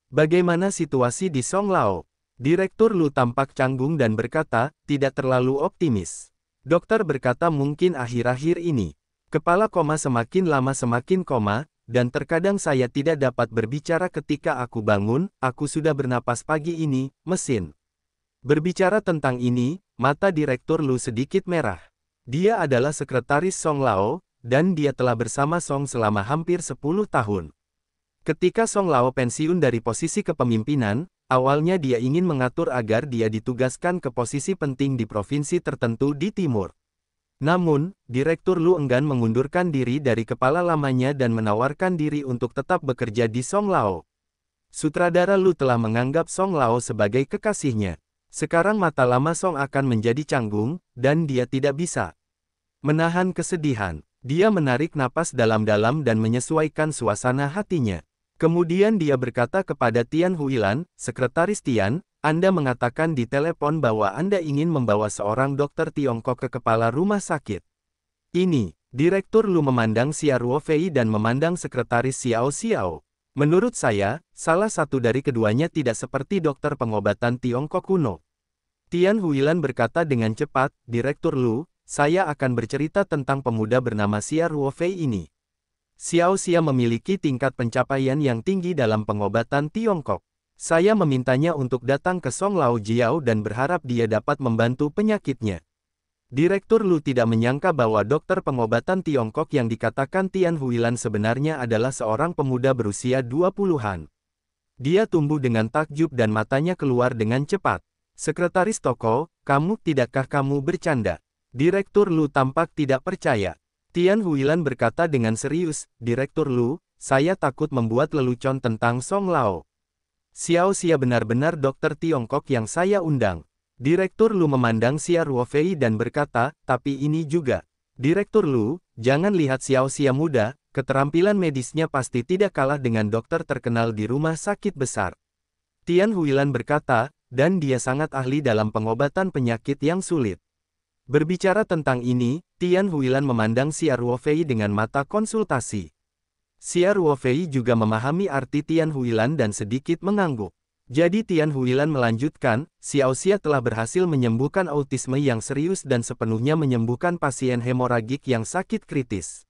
"Bagaimana situasi di Songlao?" Direktur Lu tampak canggung dan berkata, "Tidak terlalu optimis." Dokter berkata, "Mungkin akhir-akhir ini. Kepala koma semakin lama semakin koma, dan terkadang saya tidak dapat berbicara ketika aku bangun, aku sudah bernapas pagi ini, mesin." Berbicara tentang ini, mata Direktur Lu sedikit merah. Dia adalah sekretaris Song Lao, dan dia telah bersama Song selama hampir 10 tahun. Ketika Song Lao pensiun dari posisi kepemimpinan, awalnya dia ingin mengatur agar dia ditugaskan ke posisi penting di provinsi tertentu di timur. Namun, Direktur Lu enggan mengundurkan diri dari kepala lamanya dan menawarkan diri untuk tetap bekerja di Song Lao. Sutradara Lu telah menganggap Song Lao sebagai kekasihnya. Sekarang mata lama Song akan menjadi canggung, dan dia tidak bisa menahan kesedihan. Dia menarik napas dalam-dalam dan menyesuaikan suasana hatinya. Kemudian dia berkata kepada Tian Huilan, "Sekretaris Tian, Anda mengatakan di telepon bahwa Anda ingin membawa seorang dokter Tiongkok ke kepala rumah sakit. Ini." Direktur Lu memandang Xia Ruofei dan memandang sekretaris Xiao Xiao. "Menurut saya, salah satu dari keduanya tidak seperti dokter pengobatan Tiongkok kuno." Tian Huilan berkata dengan cepat, "Direktur Lu, saya akan bercerita tentang pemuda bernama Xia Ruofei ini. Xiao Xia memiliki tingkat pencapaian yang tinggi dalam pengobatan Tiongkok. Saya memintanya untuk datang ke Song Lao Jiao dan berharap dia dapat membantu penyakitnya." Direktur Lu tidak menyangka bahwa dokter pengobatan Tiongkok yang dikatakan Tian Huilan sebenarnya adalah seorang pemuda berusia 20-an. Dia tumbuh dengan takjub dan matanya keluar dengan cepat. "Sekretaris toko, tidakkah kamu bercanda?" Direktur Lu tampak tidak percaya. Tian Huilan berkata dengan serius, "Direktur Lu, saya takut membuat lelucon tentang Song Lao. Xiao Xia benar-benar dokter Tiongkok yang saya undang." Direktur Lu memandang Xia Ruofei dan berkata, "Tapi ini juga. Direktur Lu, jangan lihat Xiao Xia muda, keterampilan medisnya pasti tidak kalah dengan dokter terkenal di rumah sakit besar." Tian Huilan berkata, "Dan dia sangat ahli dalam pengobatan penyakit yang sulit." Berbicara tentang ini, Tian Huilan memandang Xia Ruofei dengan mata konsultasi. Xia Ruofei juga memahami arti Tian Huilan dan sedikit mengangguk. Jadi Tian Huilan melanjutkan, "Xiao Xia telah berhasil menyembuhkan autisme yang serius dan sepenuhnya menyembuhkan pasien hemoragik yang sakit kritis.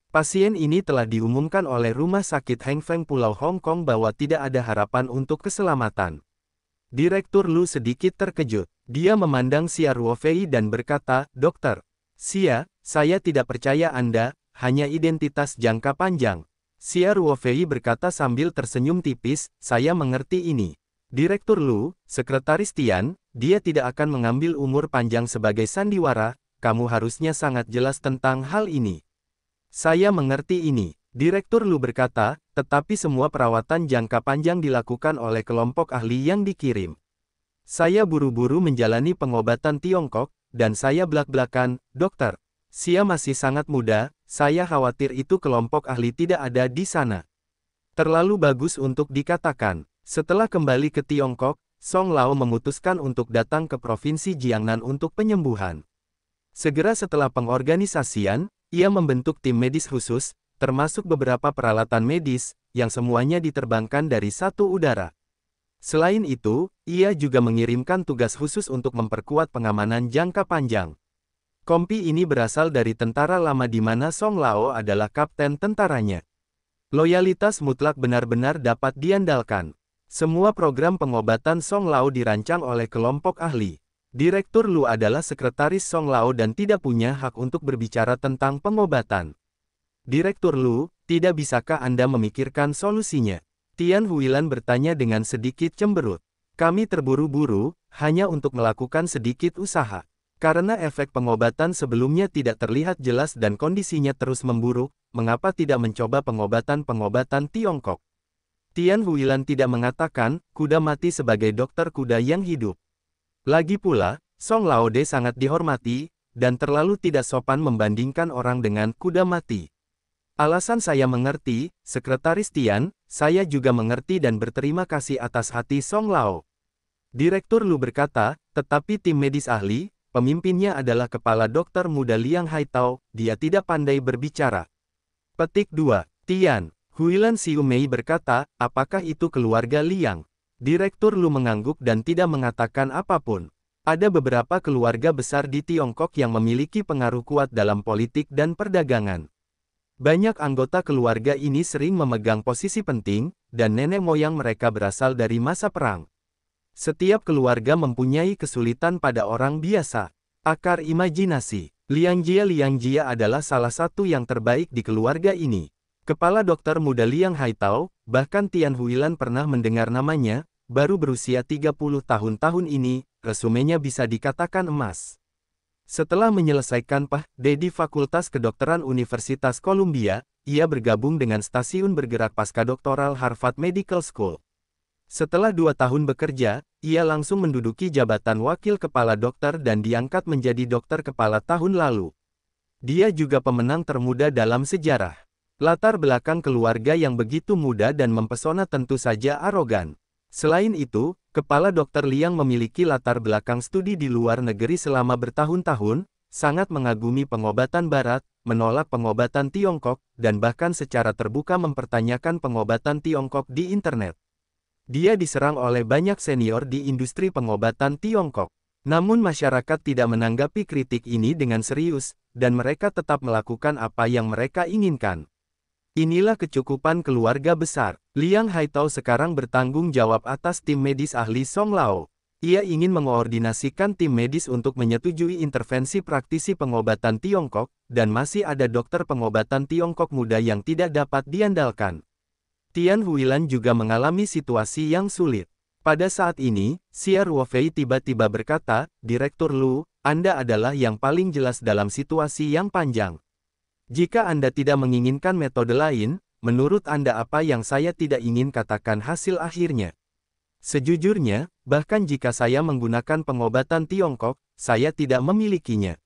Pasien ini telah diumumkan oleh Rumah Sakit Heng Feng Pulau Hong Kong bahwa tidak ada harapan untuk keselamatan." Direktur Lu sedikit terkejut. Dia memandang Xia Ruofei dan berkata, "Dokter Xia, saya tidak percaya Anda, hanya identitas jangka panjang." Xia Ruofei berkata sambil tersenyum tipis, "Saya mengerti ini. Direktur Lu, Sekretaris Tian, dia tidak akan mengambil umur panjang sebagai sandiwara, kamu harusnya sangat jelas tentang hal ini." "Saya mengerti ini." Direktur Lu berkata, "Tetapi semua perawatan jangka panjang dilakukan oleh kelompok ahli yang dikirim. Saya buru-buru menjalani pengobatan Tiongkok, dan saya belak-belakan, Dokter Xia masih sangat muda, saya khawatir itu kelompok ahli tidak ada di sana. Terlalu bagus untuk dikatakan." Setelah kembali ke Tiongkok, Song Lao memutuskan untuk datang ke Provinsi Jiangnan untuk penyembuhan. Segera setelah pengorganisasian, ia membentuk tim medis khusus, termasuk beberapa peralatan medis, yang semuanya diterbangkan dari satu udara. Selain itu, ia juga mengirimkan tugas khusus untuk memperkuat pengamanan jangka panjang. Kompi ini berasal dari tentara lama di mana Song Lao adalah kapten tentaranya. Loyalitas mutlak benar-benar dapat diandalkan. Semua program pengobatan Song Lao dirancang oleh kelompok ahli. Direktur Lu adalah sekretaris Song Lao dan tidak punya hak untuk berbicara tentang pengobatan. Direktur Lu, tidak bisakah Anda memikirkan solusinya? Tian Huilan bertanya dengan sedikit cemberut. Kami terburu-buru, hanya untuk melakukan sedikit usaha. Karena efek pengobatan sebelumnya tidak terlihat jelas dan kondisinya terus memburuk, mengapa tidak mencoba pengobatan-pengobatan Tiongkok? Tian Huilan tidak mengatakan, kuda mati sebagai dokter kuda yang hidup. Lagi pula, Song Laode sangat dihormati, dan terlalu tidak sopan membandingkan orang dengan kuda mati. Alasan saya mengerti, Sekretaris Tian, saya juga mengerti dan berterima kasih atas hati Song Lao. Direktur Lu berkata, tetapi tim medis ahli, pemimpinnya adalah kepala dokter muda Liang Haitao, dia tidak pandai berbicara. Petik 2. Tian. Huilan Xiu Mei berkata, apakah itu keluarga Liang? Direktur Lu mengangguk dan tidak mengatakan apapun. Ada beberapa keluarga besar di Tiongkok yang memiliki pengaruh kuat dalam politik dan perdagangan. Banyak anggota keluarga ini sering memegang posisi penting, dan nenek moyang mereka berasal dari masa perang. Setiap keluarga mempunyai kesulitan pada orang biasa. Akar imajinasi. Liang Jia adalah salah satu yang terbaik di keluarga ini. Kepala dokter muda Liang Haitao, bahkan Tian Huilan pernah mendengar namanya, baru berusia 30 tahun ini, resumenya bisa dikatakan emas. Setelah menyelesaikan Ph.D. di Fakultas Kedokteran Universitas Columbia, ia bergabung dengan stasiun bergerak pascadoktoral Harvard Medical School. Setelah 2 tahun bekerja, ia langsung menduduki jabatan wakil kepala dokter dan diangkat menjadi dokter kepala tahun lalu. Dia juga pemenang termuda dalam sejarah. Latar belakang keluarga yang begitu muda dan mempesona tentu saja arogan. Selain itu, Kepala Dokter Liang memiliki latar belakang studi di luar negeri selama bertahun-tahun, sangat mengagumi pengobatan Barat, menolak pengobatan Tiongkok, dan bahkan secara terbuka mempertanyakan pengobatan Tiongkok di internet. Dia diserang oleh banyak senior di industri pengobatan Tiongkok. Namun masyarakat tidak menanggapi kritik ini dengan serius, dan mereka tetap melakukan apa yang mereka inginkan. Inilah kecukupan keluarga besar. Liang Haitao sekarang bertanggung jawab atas tim medis ahli Song Lao. Ia ingin mengoordinasikan tim medis untuk menyetujui intervensi praktisi pengobatan Tiongkok, dan masih ada dokter pengobatan Tiongkok muda yang tidak dapat diandalkan. Tian Huilan juga mengalami situasi yang sulit. Pada saat ini, Xia Ruofei tiba-tiba berkata, Direktur Lu, Anda adalah yang paling jelas dalam situasi yang panjang. Jika Anda tidak menginginkan metode lain, menurut Anda apa yang saya tidak ingin katakan hasil akhirnya? Sejujurnya, bahkan jika saya menggunakan pengobatan Tiongkok, saya tidak memilikinya.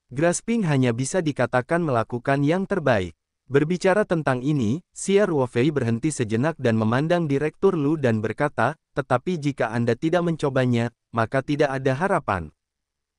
Grasping hanya bisa dikatakan melakukan yang terbaik. Berbicara tentang ini, Xia Ruofei berhenti sejenak dan memandang Direktur Lu dan berkata, tetapi jika Anda tidak mencobanya, maka tidak ada harapan.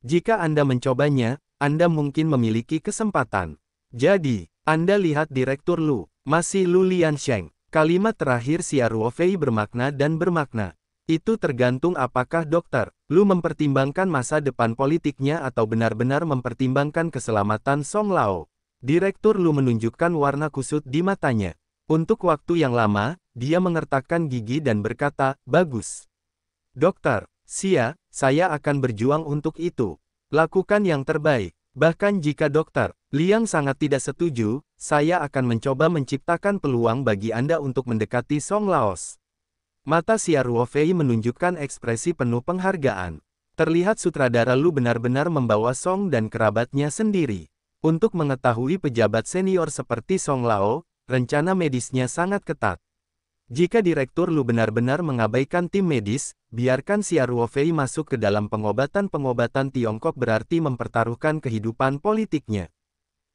Jika Anda mencobanya, Anda mungkin memiliki kesempatan. Jadi, Anda lihat Direktur Lu, masih Lu Liansheng. Kalimat terakhir Xia Ruofei bermakna dan bermakna. Itu tergantung apakah Dr. Lu mempertimbangkan masa depan politiknya atau benar-benar mempertimbangkan keselamatan Song Lao. Direktur Lu menunjukkan warna kusut di matanya. Untuk waktu yang lama, dia mengertakkan gigi dan berkata, bagus. Dokter, Xia, saya akan berjuang untuk itu. Lakukan yang terbaik. Bahkan jika Dr. Liang sangat tidak setuju, saya akan mencoba menciptakan peluang bagi Anda untuk mendekati Song Laos. Mata Xia Ruofei menunjukkan ekspresi penuh penghargaan. Terlihat sutradara Lu benar-benar membawa Song dan kerabatnya sendiri. Untuk mengetahui pejabat senior seperti Song Lao, rencana medisnya sangat ketat. Jika Direktur Lu benar-benar mengabaikan tim medis, biarkan Xia Ruofei masuk ke dalam pengobatan-pengobatan Tiongkok berarti mempertaruhkan kehidupan politiknya.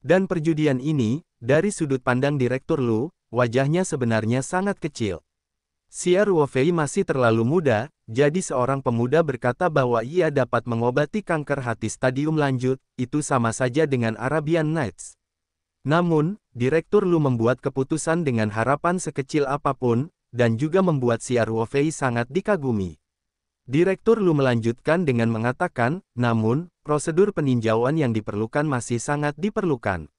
Dan perjudian ini, dari sudut pandang Direktur Lu, wajahnya sebenarnya sangat kecil. Xia Ruofei masih terlalu muda, jadi seorang pemuda berkata bahwa ia dapat mengobati kanker hati stadium lanjut, itu sama saja dengan Arabian Nights. Namun, Direktur Lu membuat keputusan dengan harapan sekecil apapun, dan juga membuat Xia Ruofei sangat dikagumi. Direktur Lu melanjutkan dengan mengatakan, namun, prosedur peninjauan yang diperlukan masih sangat diperlukan.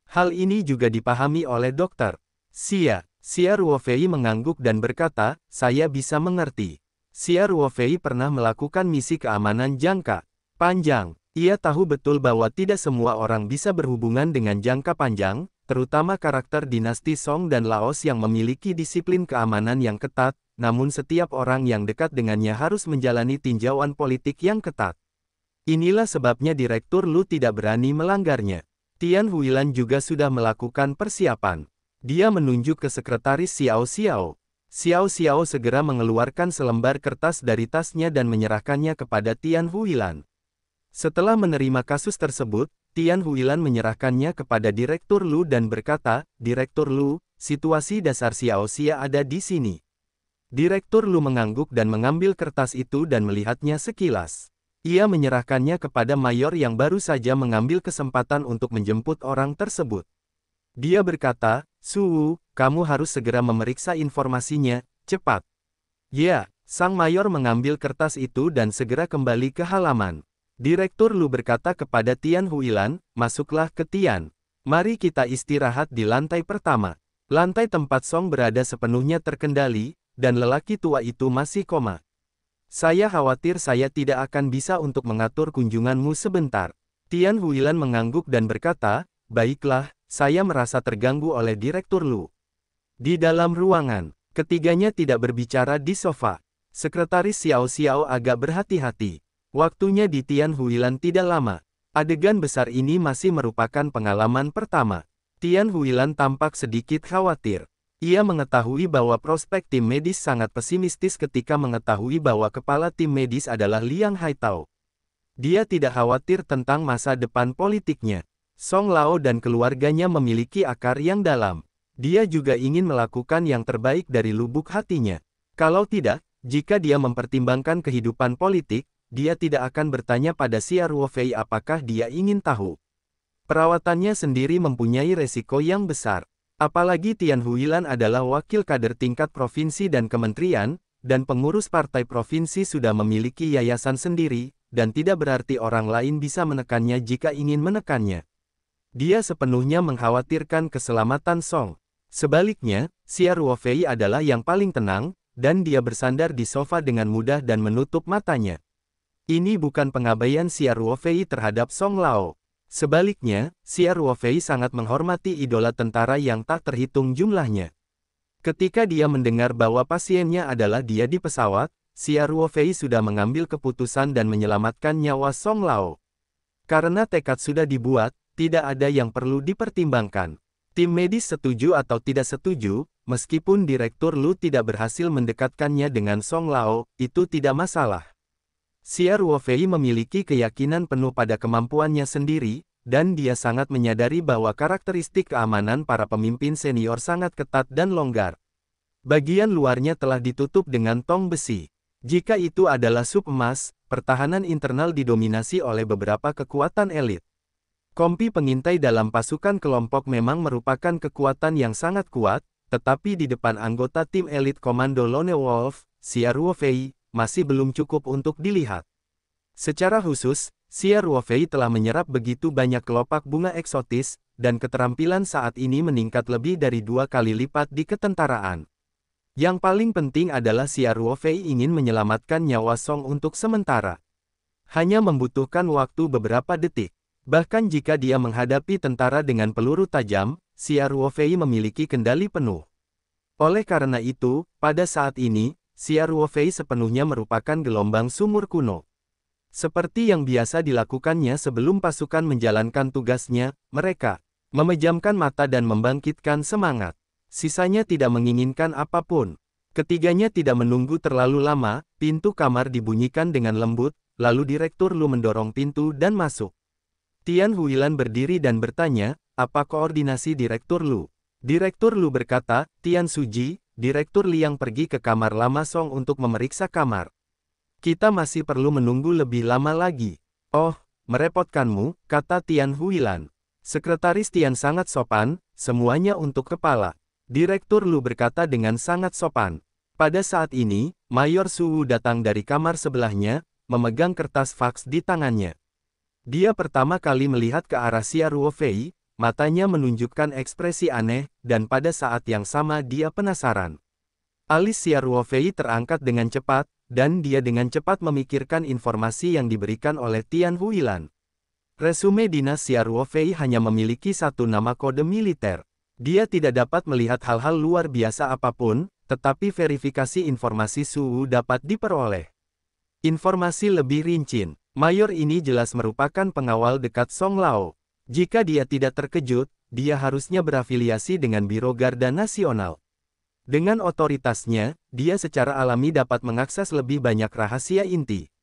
Hal ini juga dipahami oleh Dr. Xia Ruofei mengangguk dan berkata, saya bisa mengerti. Xia Ruofei pernah melakukan misi keamanan jangka panjang. Ia tahu betul bahwa tidak semua orang bisa berhubungan dengan jangka panjang, terutama karakter dinasti Song dan Laos yang memiliki disiplin keamanan yang ketat, namun setiap orang yang dekat dengannya harus menjalani tinjauan politik yang ketat. Inilah sebabnya Direktur Lu tidak berani melanggarnya. Tian Huilan juga sudah melakukan persiapan. Dia menunjuk ke sekretaris Xiao Xiao. Xiao Xiao segera mengeluarkan selembar kertas dari tasnya dan menyerahkannya kepada Tian Huilan. Setelah menerima kasus tersebut, Tian Huilan menyerahkannya kepada Direktur Lu dan berkata, Direktur Lu, situasi dasar Xiao Xia ada di sini. Direktur Lu mengangguk dan mengambil kertas itu dan melihatnya sekilas. Ia menyerahkannya kepada mayor yang baru saja mengambil kesempatan untuk menjemput orang tersebut. Dia berkata, Suwu, kamu harus segera memeriksa informasinya, cepat. Ya, sang mayor mengambil kertas itu dan segera kembali ke halaman. Direktur Lu berkata kepada Tian Huilan, masuklah ke Tian. Mari kita istirahat di lantai pertama. Lantai tempat Song berada sepenuhnya terkendali, dan lelaki tua itu masih koma. Saya khawatir saya tidak akan bisa untuk mengatur kunjunganmu sebentar. Tian Huilan mengangguk dan berkata, baiklah, saya merasa terganggu oleh Direktur Lu. Di dalam ruangan, ketiganya tidak berbicara di sofa. Sekretaris Xiao Xiao agak berhati-hati. Waktunya di Tian Huilan tidak lama. Adegan besar ini masih merupakan pengalaman pertama. Tian Huilan tampak sedikit khawatir. Ia mengetahui bahwa prospek tim medis sangat pesimistis ketika mengetahui bahwa kepala tim medis adalah Liang Haitao. Dia tidak khawatir tentang masa depan politiknya. Song Lao dan keluarganya memiliki akar yang dalam. Dia juga ingin melakukan yang terbaik dari lubuk hatinya. Kalau tidak, jika dia mempertimbangkan kehidupan politik, dia tidak akan bertanya pada Xia Ruofei apakah dia ingin tahu. Perawatannya sendiri mempunyai resiko yang besar. Apalagi Tian Huilan adalah wakil kader tingkat provinsi dan kementerian, dan pengurus partai provinsi sudah memiliki yayasan sendiri, dan tidak berarti orang lain bisa menekannya jika ingin menekannya. Dia sepenuhnya mengkhawatirkan keselamatan Song. Sebaliknya, Xia Ruofei adalah yang paling tenang, dan dia bersandar di sofa dengan mudah dan menutup matanya. Ini bukan pengabaian Xia Ruofei terhadap Song Lao. Sebaliknya, Xia Ruofei sangat menghormati idola tentara yang tak terhitung jumlahnya. Ketika dia mendengar bahwa pasiennya adalah dia di pesawat, Xia Ruofei sudah mengambil keputusan dan menyelamatkan nyawa Song Lao. Karena tekad sudah dibuat, tidak ada yang perlu dipertimbangkan. Tim medis setuju atau tidak setuju, meskipun Direktur Lu tidak berhasil mendekatkannya dengan Song Lao, itu tidak masalah. Xia Ruofei memiliki keyakinan penuh pada kemampuannya sendiri, dan dia sangat menyadari bahwa karakteristik keamanan para pemimpin senior sangat ketat dan longgar. Bagian luarnya telah ditutup dengan tong besi. Jika itu adalah sup emas, pertahanan internal didominasi oleh beberapa kekuatan elit. Kompi pengintai dalam pasukan kelompok memang merupakan kekuatan yang sangat kuat, tetapi di depan anggota tim elit Komando Lone Wolf, Xia Ruofei, masih belum cukup untuk dilihat. Secara khusus, Xia Ruofei telah menyerap begitu banyak kelopak bunga eksotis, dan keterampilan saat ini meningkat lebih dari 2 kali lipat di ketentaraan. Yang paling penting adalah Xia Ruofei ingin menyelamatkan nyawa Song untuk sementara. Hanya membutuhkan waktu beberapa detik. Bahkan jika dia menghadapi tentara dengan peluru tajam, Xia Ruofei memiliki kendali penuh. Oleh karena itu, pada saat ini, Xia Ruofei sepenuhnya merupakan gelombang sumur kuno. Seperti yang biasa dilakukannya sebelum pasukan menjalankan tugasnya, mereka memejamkan mata dan membangkitkan semangat. Sisanya tidak menginginkan apapun. Ketiganya tidak menunggu terlalu lama, pintu kamar dibunyikan dengan lembut, lalu Direktur Lu mendorong pintu dan masuk. Tian Huilan berdiri dan bertanya, apa koordinasi Direktur Lu? Direktur Lu berkata, Tian Suji, Direktur Liang pergi ke kamar Lama Song untuk memeriksa kamar. Kita masih perlu menunggu lebih lama lagi. Oh, merepotkanmu, kata Tian Huilan. Sekretaris Tian sangat sopan, semuanya untuk kepala. Direktur Lu berkata dengan sangat sopan. Pada saat ini, Mayor Suwu datang dari kamar sebelahnya, memegang kertas faks di tangannya. Dia pertama kali melihat ke arah Xia Ruofei, matanya menunjukkan ekspresi aneh, dan pada saat yang sama dia penasaran. Alis Xia Ruofei terangkat dengan cepat, dan dia dengan cepat memikirkan informasi yang diberikan oleh Tian Huilan. Resume dinas Xia Ruofei hanya memiliki satu nama kode militer. Dia tidak dapat melihat hal-hal luar biasa apapun, tetapi verifikasi informasi Suwu dapat diperoleh. Informasi lebih rinci. Mayor ini jelas merupakan pengawal dekat Song Lao. Jika dia tidak terkejut, dia harusnya berafiliasi dengan Biro Garda Nasional. Dengan otoritasnya, dia secara alami dapat mengakses lebih banyak rahasia inti.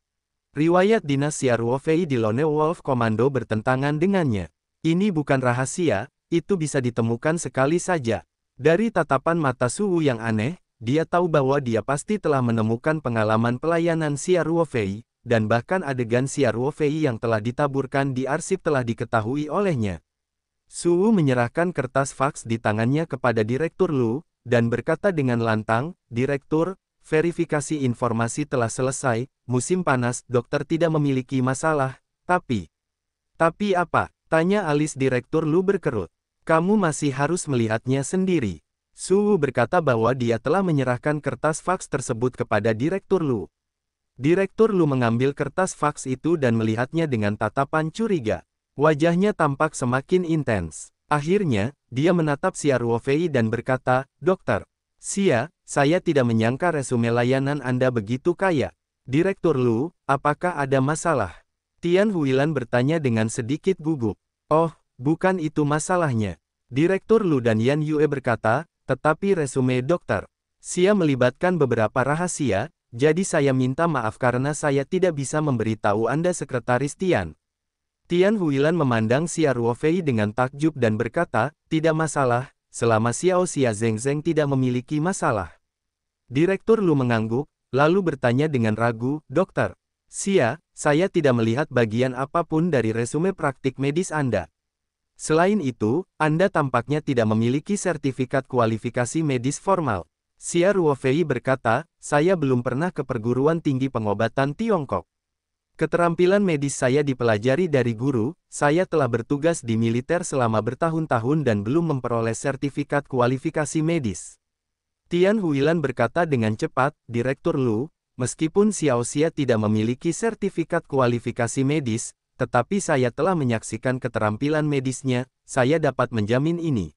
Riwayat dinas Xia Ruofei di Lone Wolf Komando bertentangan dengannya. Ini bukan rahasia, itu bisa ditemukan sekali saja. Dari tatapan mata Suwu yang aneh, dia tahu bahwa dia pasti telah menemukan pengalaman pelayanan Xia Ruofei, dan bahkan adegan Xia Ruofei yang telah ditaburkan di arsip telah diketahui olehnya. Suwu menyerahkan kertas faks di tangannya kepada Direktur Lu, dan berkata dengan lantang, Direktur, verifikasi informasi telah selesai, musim panas, dokter tidak memiliki masalah, tapi apa? Tanya alis Direktur Lu berkerut. Kamu masih harus melihatnya sendiri. Suwu berkata bahwa dia telah menyerahkan kertas faks tersebut kepada Direktur Lu. Direktur Lu mengambil kertas faks itu dan melihatnya dengan tatapan curiga. Wajahnya tampak semakin intens. Akhirnya, dia menatap Xia Ruofei dan berkata, Dokter Xia, saya tidak menyangka resume layanan Anda begitu kaya. Direktur Lu, apakah ada masalah? Tian Huilan bertanya dengan sedikit gugup. Oh, bukan itu masalahnya. Direktur Lu dan Yan Yue berkata, tetapi resume Dokter Xia melibatkan beberapa rahasia, jadi saya minta maaf karena saya tidak bisa memberitahu Anda Sekretaris Tian. Tian Huilan memandang Xia Ruofei dengan takjub dan berkata, tidak masalah, selama Xiao Xia Zhengzheng tidak memiliki masalah. Direktur Lu mengangguk, lalu bertanya dengan ragu, Dokter Xia, saya tidak melihat bagian apapun dari resume praktik medis Anda. Selain itu, Anda tampaknya tidak memiliki sertifikat kualifikasi medis formal. Xia Ruofei berkata, saya belum pernah ke perguruan tinggi pengobatan Tiongkok. Keterampilan medis saya dipelajari dari guru, saya telah bertugas di militer selama bertahun-tahun dan belum memperoleh sertifikat kualifikasi medis. Tian Huilan berkata dengan cepat, Direktur Lu, meskipun Xiao Xia tidak memiliki sertifikat kualifikasi medis, tetapi saya telah menyaksikan keterampilan medisnya, saya dapat menjamin ini.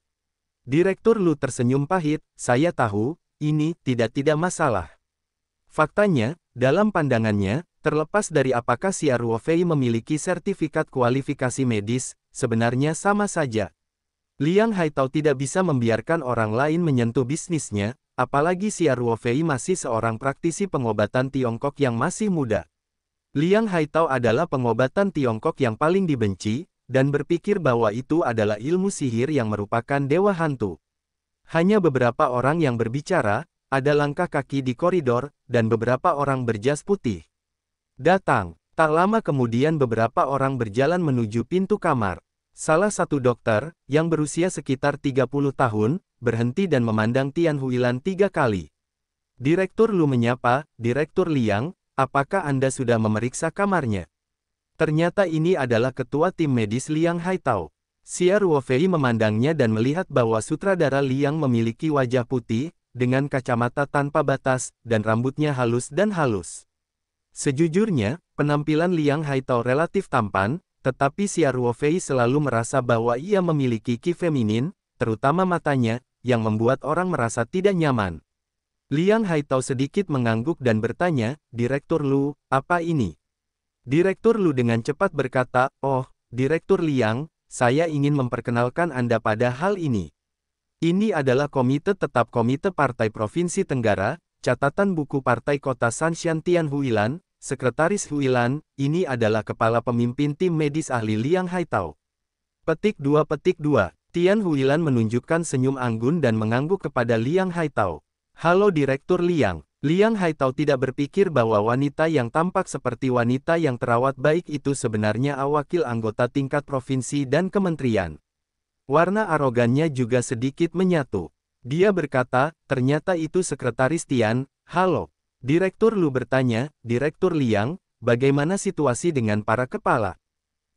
Direktur Lu tersenyum pahit, saya tahu, ini tidak masalah. Faktanya, dalam pandangannya, terlepas dari apakah Xia Ruofei memiliki sertifikat kualifikasi medis, sebenarnya sama saja. Liang Haitao tidak bisa membiarkan orang lain menyentuh bisnisnya, apalagi Xia Ruofei masih seorang praktisi pengobatan Tiongkok yang masih muda. Liang Haitao adalah pengobatan Tiongkok yang paling dibenci, dan berpikir bahwa itu adalah ilmu sihir yang merupakan dewa hantu. Hanya beberapa orang yang berbicara, ada langkah kaki di koridor, dan beberapa orang berjas putih datang. Tak lama kemudian beberapa orang berjalan menuju pintu kamar. Salah satu dokter, yang berusia sekitar 30 tahun, berhenti dan memandang Tian Huilan 3 kali. Direktur Lu menyapa, Direktur Liang, apakah Anda sudah memeriksa kamarnya? Ternyata ini adalah ketua tim medis Liang Haitao. Xia Ruofei memandangnya dan melihat bahwa sutradara Liang memiliki wajah putih, dengan kacamata tanpa batas, dan rambutnya halus dan halus. Sejujurnya, penampilan Liang Haitao relatif tampan, tetapi Xia Ruofei selalu merasa bahwa ia memiliki ki feminin, terutama matanya, yang membuat orang merasa tidak nyaman. Liang Haitao sedikit mengangguk dan bertanya, Direktur Lu, apa ini? Direktur Lu dengan cepat berkata, oh, Direktur Liang, saya ingin memperkenalkan Anda pada hal ini. Ini adalah Komite Tetap Komite Partai Provinsi Tenggara, catatan buku Partai Kota Sanshan Tian Huilan, Sekretaris Huilan, ini adalah kepala pemimpin tim medis ahli Liang Haitao. Petik 2. Tian Huilan menunjukkan senyum anggun dan mengangguk kepada Liang Haitao. Halo Direktur Liang. Liang Haitao tidak berpikir bahwa wanita yang tampak seperti wanita yang terawat baik itu sebenarnya wakil anggota tingkat provinsi dan kementerian. Warna arogannya juga sedikit menyatu. Dia berkata, ternyata itu Sekretaris Tian. Halo. Direktur Lu bertanya, Direktur Liang, bagaimana situasi dengan para kepala?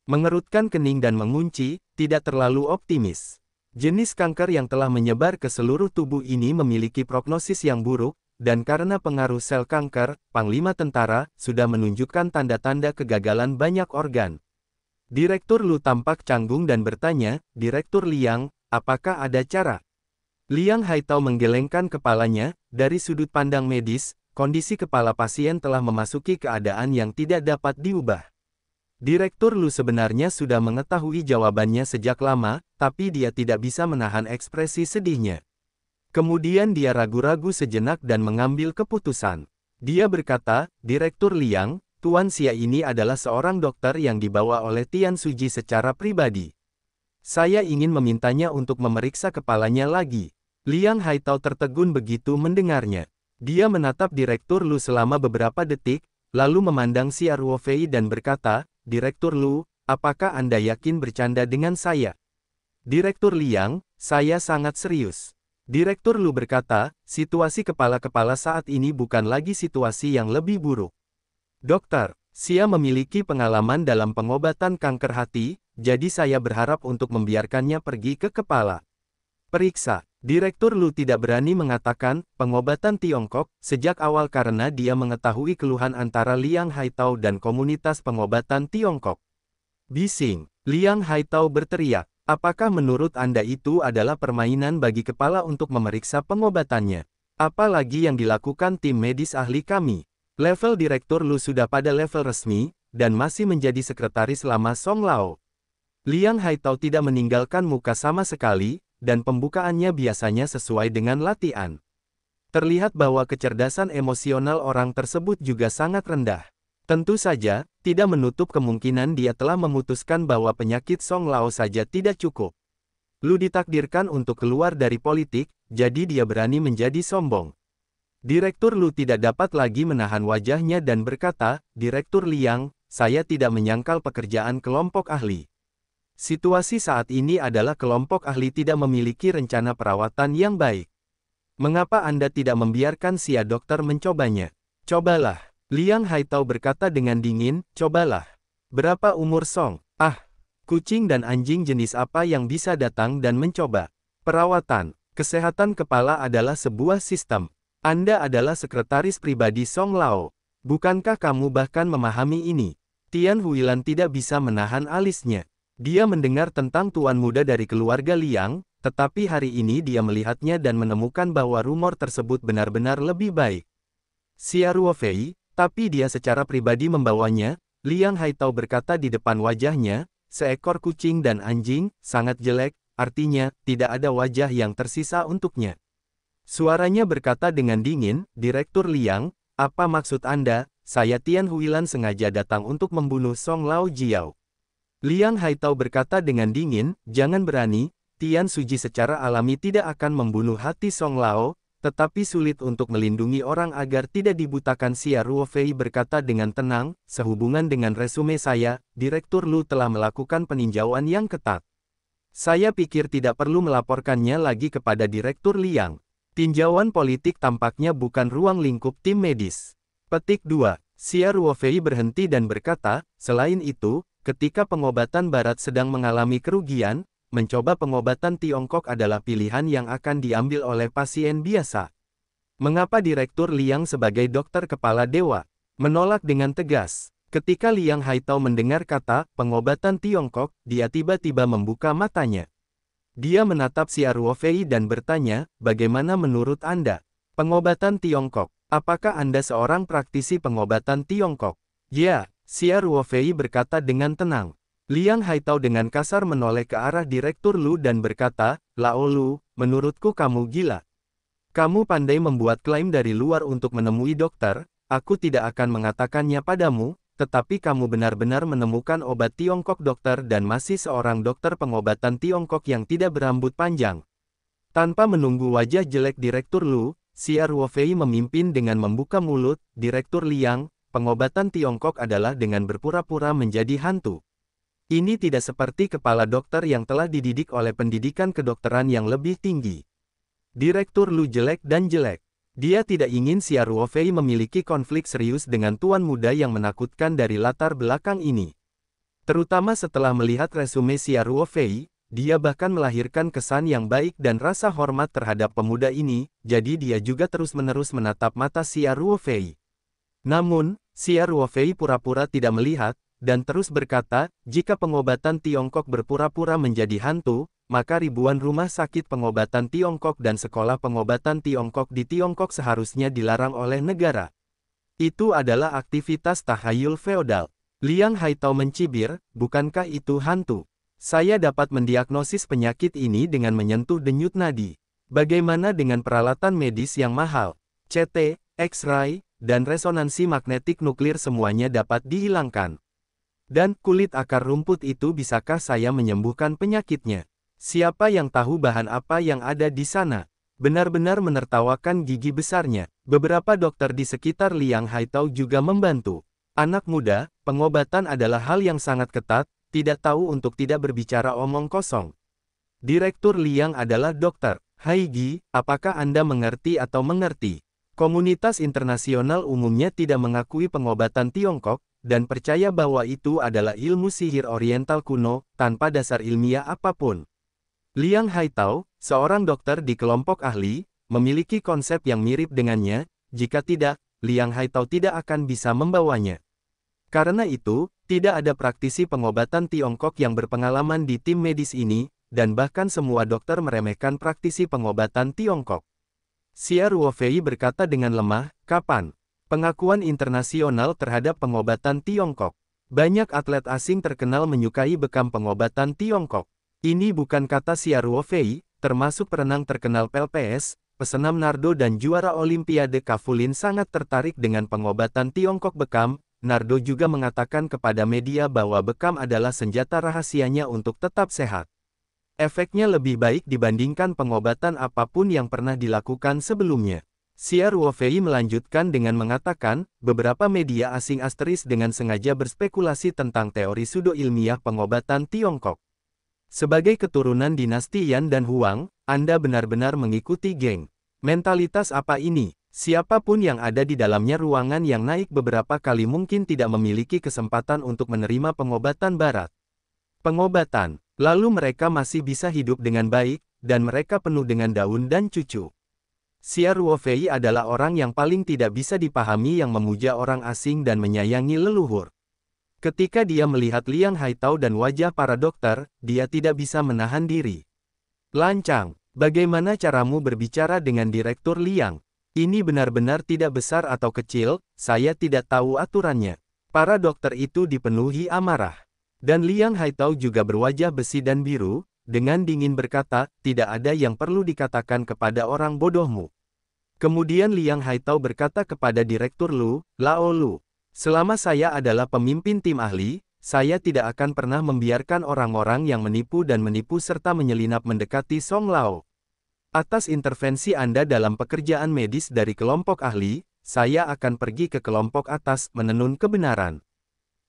Mengerutkan kening dan mengunci, tidak terlalu optimis. Jenis kanker yang telah menyebar ke seluruh tubuh ini memiliki prognosis yang buruk, dan karena pengaruh sel kanker, Panglima Tentara sudah menunjukkan tanda-tanda kegagalan banyak organ. Direktur Lu tampak canggung dan bertanya, Direktur Liang, apakah ada cara? Liang Haitao menggelengkan kepalanya, dari sudut pandang medis, kondisi kepala pasien telah memasuki keadaan yang tidak dapat diubah. Direktur Lu sebenarnya sudah mengetahui jawabannya sejak lama, tapi dia tidak bisa menahan ekspresi sedihnya. Kemudian dia ragu-ragu sejenak dan mengambil keputusan. Dia berkata, Direktur Liang, Tuan Xia ini adalah seorang dokter yang dibawa oleh Tian Suji secara pribadi. Saya ingin memintanya untuk memeriksa kepalanya lagi. Liang Haitao tertegun begitu mendengarnya. Dia menatap Direktur Lu selama beberapa detik, lalu memandang Xia Ruofei dan berkata, Direktur Lu, apakah Anda yakin bercanda dengan saya? Direktur Liang, saya sangat serius. Direktur Lu berkata, situasi kepala-kepala saat ini bukan lagi situasi yang lebih buruk. Dokter, Xia memiliki pengalaman dalam pengobatan kanker hati, jadi saya berharap untuk membiarkannya pergi ke kepala. Periksa. Direktur Lu tidak berani mengatakan pengobatan Tiongkok sejak awal karena dia mengetahui keluhan antara Liang Haitao dan komunitas pengobatan Tiongkok. Bising, Liang Haitao berteriak, apakah menurut Anda itu adalah permainan bagi kepala untuk memeriksa pengobatannya? Apalagi yang dilakukan tim medis ahli kami. Level Direktur Lu sudah pada level resmi, dan masih menjadi sekretaris lama Song Lao. Liang Haitao tidak meninggalkan muka sama sekali, dan pembukaannya biasanya sesuai dengan latihan. Terlihat bahwa kecerdasan emosional orang tersebut juga sangat rendah. Tentu saja, tidak menutup kemungkinan dia telah memutuskan bahwa penyakit Song Lao saja tidak cukup. Lu ditakdirkan untuk keluar dari politik, jadi dia berani menjadi sombong. Direktur Lu tidak dapat lagi menahan wajahnya dan berkata, Direktur Liang, saya tidak menyangkal pekerjaan kelompok ahli. Situasi saat ini adalah kelompok ahli tidak memiliki rencana perawatan yang baik. Mengapa Anda tidak membiarkan Xia dokter mencobanya? Cobalah. Liang Haitao berkata dengan dingin, cobalah. Berapa umur Song? Kucing dan anjing jenis apa yang bisa datang dan mencoba? Perawatan. Kesehatan kepala adalah sebuah sistem. Anda adalah sekretaris pribadi Song Lao. Bukankah kamu bahkan memahami ini? Tian Huilan tidak bisa menahan alisnya. Dia mendengar tentang tuan muda dari keluarga Liang, tetapi hari ini dia melihatnya dan menemukan bahwa rumor tersebut benar-benar lebih baik. Xia Ruofei, tapi dia secara pribadi membawanya, Liang Haitao berkata di depan wajahnya, seekor kucing dan anjing, sangat jelek, artinya, tidak ada wajah yang tersisa untuknya. Suaranya berkata dengan dingin, Direktur Liang, apa maksud Anda? Saya Tian Huilan sengaja datang untuk membunuh Song Lao Jiao. Liang Haitao berkata dengan dingin, jangan berani, Tian Suji secara alami tidak akan membunuh hati Song Lao, tetapi sulit untuk melindungi orang agar tidak dibutakan. Xia Ruofei berkata dengan tenang, sehubungan dengan resume saya, Direktur Lu telah melakukan peninjauan yang ketat. Saya pikir tidak perlu melaporkannya lagi kepada Direktur Liang. Tinjauan politik tampaknya bukan ruang lingkup tim medis. Petik 2. Xia Ruofei berhenti dan berkata, selain itu, ketika pengobatan Barat sedang mengalami kerugian, mencoba pengobatan Tiongkok adalah pilihan yang akan diambil oleh pasien biasa. Mengapa Direktur Liang sebagai dokter kepala dewa menolak dengan tegas? Ketika Liang Haitao mendengar kata pengobatan Tiongkok, dia tiba-tiba membuka matanya. Dia menatap Xia Ruofei dan bertanya, bagaimana menurut Anda? Pengobatan Tiongkok, apakah Anda seorang praktisi pengobatan Tiongkok? Ya. Xia Ruofei berkata dengan tenang. Liang Haitao dengan kasar menoleh ke arah Direktur Lu dan berkata, Lao Lu, menurutku kamu gila. Kamu pandai membuat klaim dari luar untuk menemui dokter, aku tidak akan mengatakannya padamu, tetapi kamu benar-benar menemukan obat Tiongkok dokter dan masih seorang dokter pengobatan Tiongkok yang tidak berambut panjang. Tanpa menunggu wajah jelek Direktur Lu, Xia Ruofei memimpin dengan membuka mulut. Direktur Liang, pengobatan Tiongkok adalah dengan berpura-pura menjadi hantu. Ini tidak seperti kepala dokter yang telah dididik oleh pendidikan kedokteran yang lebih tinggi. Direktur Lu jelek dan jelek. Dia tidak ingin Xia Ruofei memiliki konflik serius dengan tuan muda yang menakutkan dari latar belakang ini. Terutama setelah melihat resume Xia Ruofei, dia bahkan melahirkan kesan yang baik dan rasa hormat terhadap pemuda ini, jadi dia juga terus-menerus menatap mata Xia Ruofei. Namun, Xia Ruofei pura-pura tidak melihat, dan terus berkata, jika pengobatan Tiongkok berpura-pura menjadi hantu, maka ribuan rumah sakit pengobatan Tiongkok dan sekolah pengobatan Tiongkok di Tiongkok seharusnya dilarang oleh negara. Itu adalah aktivitas tahayul feodal. Liang Haitao mencibir, bukankah itu hantu? Saya dapat mendiagnosis penyakit ini dengan menyentuh denyut nadi. Bagaimana dengan peralatan medis yang mahal? CT, X-ray, dan resonansi magnetik nuklir semuanya dapat dihilangkan. Dan kulit akar rumput itu bisakah saya menyembuhkan penyakitnya? Siapa yang tahu bahan apa yang ada di sana? Benar-benar menertawakan gigi besarnya. Beberapa dokter di sekitar Liang Haitao juga membantu. Anak muda, pengobatan adalah hal yang sangat ketat, tidak tahu untuk tidak berbicara omong kosong. Direktur Liang adalah dokter. Hai Gi, apakah Anda mengerti atau mengerti? Komunitas internasional umumnya tidak mengakui pengobatan Tiongkok, dan percaya bahwa itu adalah ilmu sihir oriental kuno, tanpa dasar ilmiah apapun. Liang Haitao, seorang dokter di kelompok ahli, memiliki konsep yang mirip dengannya, jika tidak, Liang Haitao tidak akan bisa membawanya. Karena itu, tidak ada praktisi pengobatan Tiongkok yang berpengalaman di tim medis ini, dan bahkan semua dokter meremehkan praktisi pengobatan Tiongkok. Xia Ruofei berkata dengan lemah, kapan? Pengakuan internasional terhadap pengobatan Tiongkok. Banyak atlet asing terkenal menyukai bekam pengobatan Tiongkok. Ini bukan kata Xia Ruofei, termasuk perenang terkenal PLPS, pesenam Nardo dan juara Olimpiade Kafulin sangat tertarik dengan pengobatan Tiongkok bekam. Nardo juga mengatakan kepada media bahwa bekam adalah senjata rahasianya untuk tetap sehat. Efeknya lebih baik dibandingkan pengobatan apapun yang pernah dilakukan sebelumnya. Xia Ruofei melanjutkan dengan mengatakan, beberapa media asing asteris dengan sengaja berspekulasi tentang teori pseudo-ilmiah pengobatan Tiongkok. Sebagai keturunan dinasti Yan dan Huang, Anda benar-benar mengikuti geng. Mentalitas apa ini? Siapapun yang ada di dalamnya ruangan yang naik beberapa kali mungkin tidak memiliki kesempatan untuk menerima pengobatan barat. Pengobatan, lalu mereka masih bisa hidup dengan baik, dan mereka penuh dengan daun dan cucu. Xia Ruofei adalah orang yang paling tidak bisa dipahami yang memuja orang asing dan menyayangi leluhur. Ketika dia melihat Liang Haitao dan wajah para dokter, dia tidak bisa menahan diri. Lancang, bagaimana caramu berbicara dengan Direktur Liang? Ini benar-benar tidak besar atau kecil, saya tidak tahu aturannya. Para dokter itu dipenuhi amarah. Dan Liang Haitao juga berwajah besi dan biru, dengan dingin berkata, tidak ada yang perlu dikatakan kepada orang bodohmu. Kemudian Liang Haitao berkata kepada Direktur Lu, Lao Lu, selama saya adalah pemimpin tim ahli, saya tidak akan pernah membiarkan orang-orang yang menipu serta menyelinap mendekati Song Lao. Atas intervensi Anda dalam pekerjaan medis dari kelompok ahli, saya akan pergi ke kelompok atas menenun kebenaran.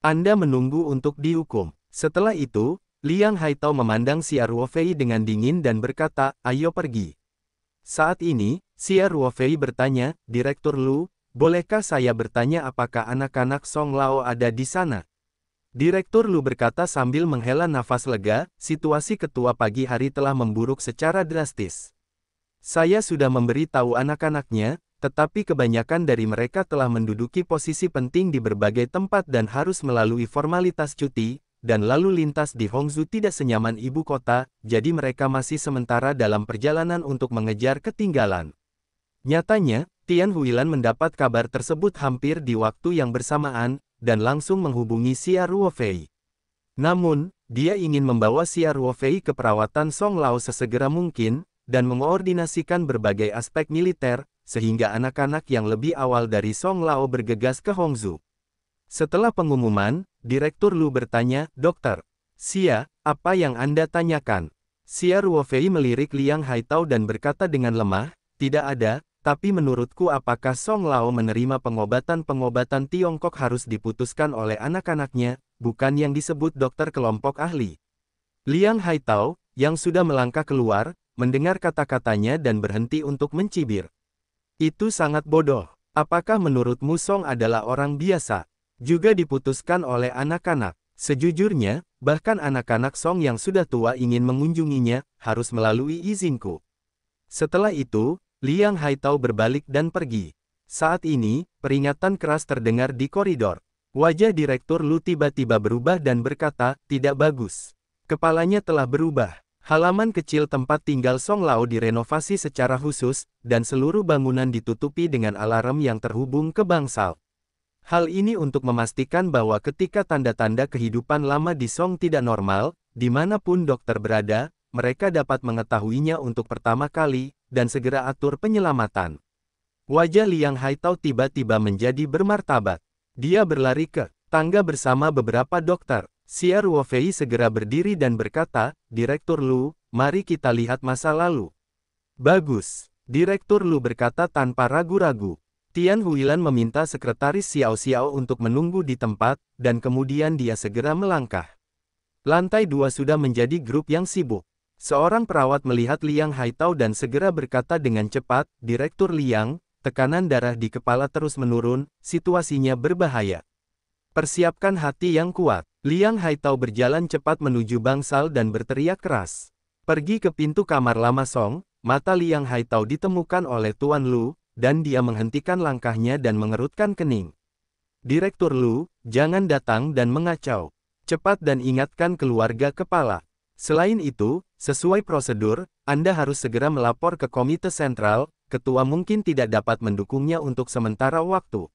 Anda menunggu untuk dihukum. Setelah itu, Liang Haitao memandang Xia Ruofei dengan dingin dan berkata, ayo pergi. Saat ini, Xia Ruofei bertanya, Direktur Lu, bolehkah saya bertanya apakah anak-anak Song Lao ada di sana? Direktur Lu berkata sambil menghela nafas lega, situasi ketua pagi hari telah memburuk secara drastis. Saya sudah memberi tahu anak-anaknya, tetapi kebanyakan dari mereka telah menduduki posisi penting di berbagai tempat dan harus melalui formalitas cuti, dan lalu lintas di Hongzhou tidak senyaman ibu kota, jadi mereka masih sementara dalam perjalanan untuk mengejar ketinggalan. Nyatanya, Tian Huilan mendapat kabar tersebut hampir di waktu yang bersamaan, dan langsung menghubungi Xia Ruofei. Namun, dia ingin membawa Xia Ruofei ke perawatan Song Lao sesegera mungkin, dan mengoordinasikan berbagai aspek militer, sehingga anak-anak yang lebih awal dari Song Lao bergegas ke Hongzhou. Setelah pengumuman, Direktur Lu bertanya, Dokter Xia, apa yang Anda tanyakan? Xia Ruofei melirik Liang Haitao dan berkata dengan lemah, tidak ada, Tapi menurutku apakah Song Lao menerima pengobatan-pengobatan Tiongkok harus diputuskan oleh anak-anaknya, bukan yang disebut dokter kelompok ahli. Liang Haitao, yang sudah melangkah keluar, mendengar kata-katanya dan berhenti untuk mencibir. Itu sangat bodoh. Apakah menurutmu Song adalah orang biasa? Juga diputuskan oleh anak-anak. Sejujurnya, bahkan anak-anak Song yang sudah tua ingin mengunjunginya, harus melalui izinku. Setelah itu, Liang Haitao berbalik dan pergi. Saat ini, peringatan keras terdengar di koridor. Wajah Direktur Lu tiba-tiba berubah dan berkata, tidak bagus. Kepalanya telah berubah. Halaman kecil tempat tinggal Song Lao direnovasi secara khusus, dan seluruh bangunan ditutupi dengan alarm yang terhubung ke bangsal. Hal ini untuk memastikan bahwa ketika tanda-tanda kehidupan lama di Song tidak normal, dimanapun dokter berada, mereka dapat mengetahuinya untuk pertama kali, dan segera atur penyelamatan. Wajah Liang Haitao tiba-tiba menjadi bermartabat. Dia berlari ke tangga bersama beberapa dokter. Xia Ruofei segera berdiri dan berkata, Direktur Lu, mari kita lihat masa lalu. Bagus. Direktur Lu berkata tanpa ragu-ragu. Tian Huilan meminta sekretaris Xiao Xiao untuk menunggu di tempat, dan kemudian dia segera melangkah. Lantai 2 sudah menjadi grup yang sibuk. Seorang perawat melihat Liang Haitao dan segera berkata dengan cepat, Direktur Liang, tekanan darah di kepala terus menurun, situasinya berbahaya. Persiapkan hati yang kuat. Liang Haitao berjalan cepat menuju bangsal dan berteriak keras. Pergi ke pintu kamar lama Song, mata Liang Haitao ditemukan oleh Tuan Lu, dan dia menghentikan langkahnya dan mengerutkan kening. Direktur Lu, jangan datang dan mengacau. Cepat dan ingatkan keluarga kepala. Selain itu, sesuai prosedur, Anda harus segera melapor ke Komite Sentral, ketua mungkin tidak dapat mendukungnya untuk sementara waktu.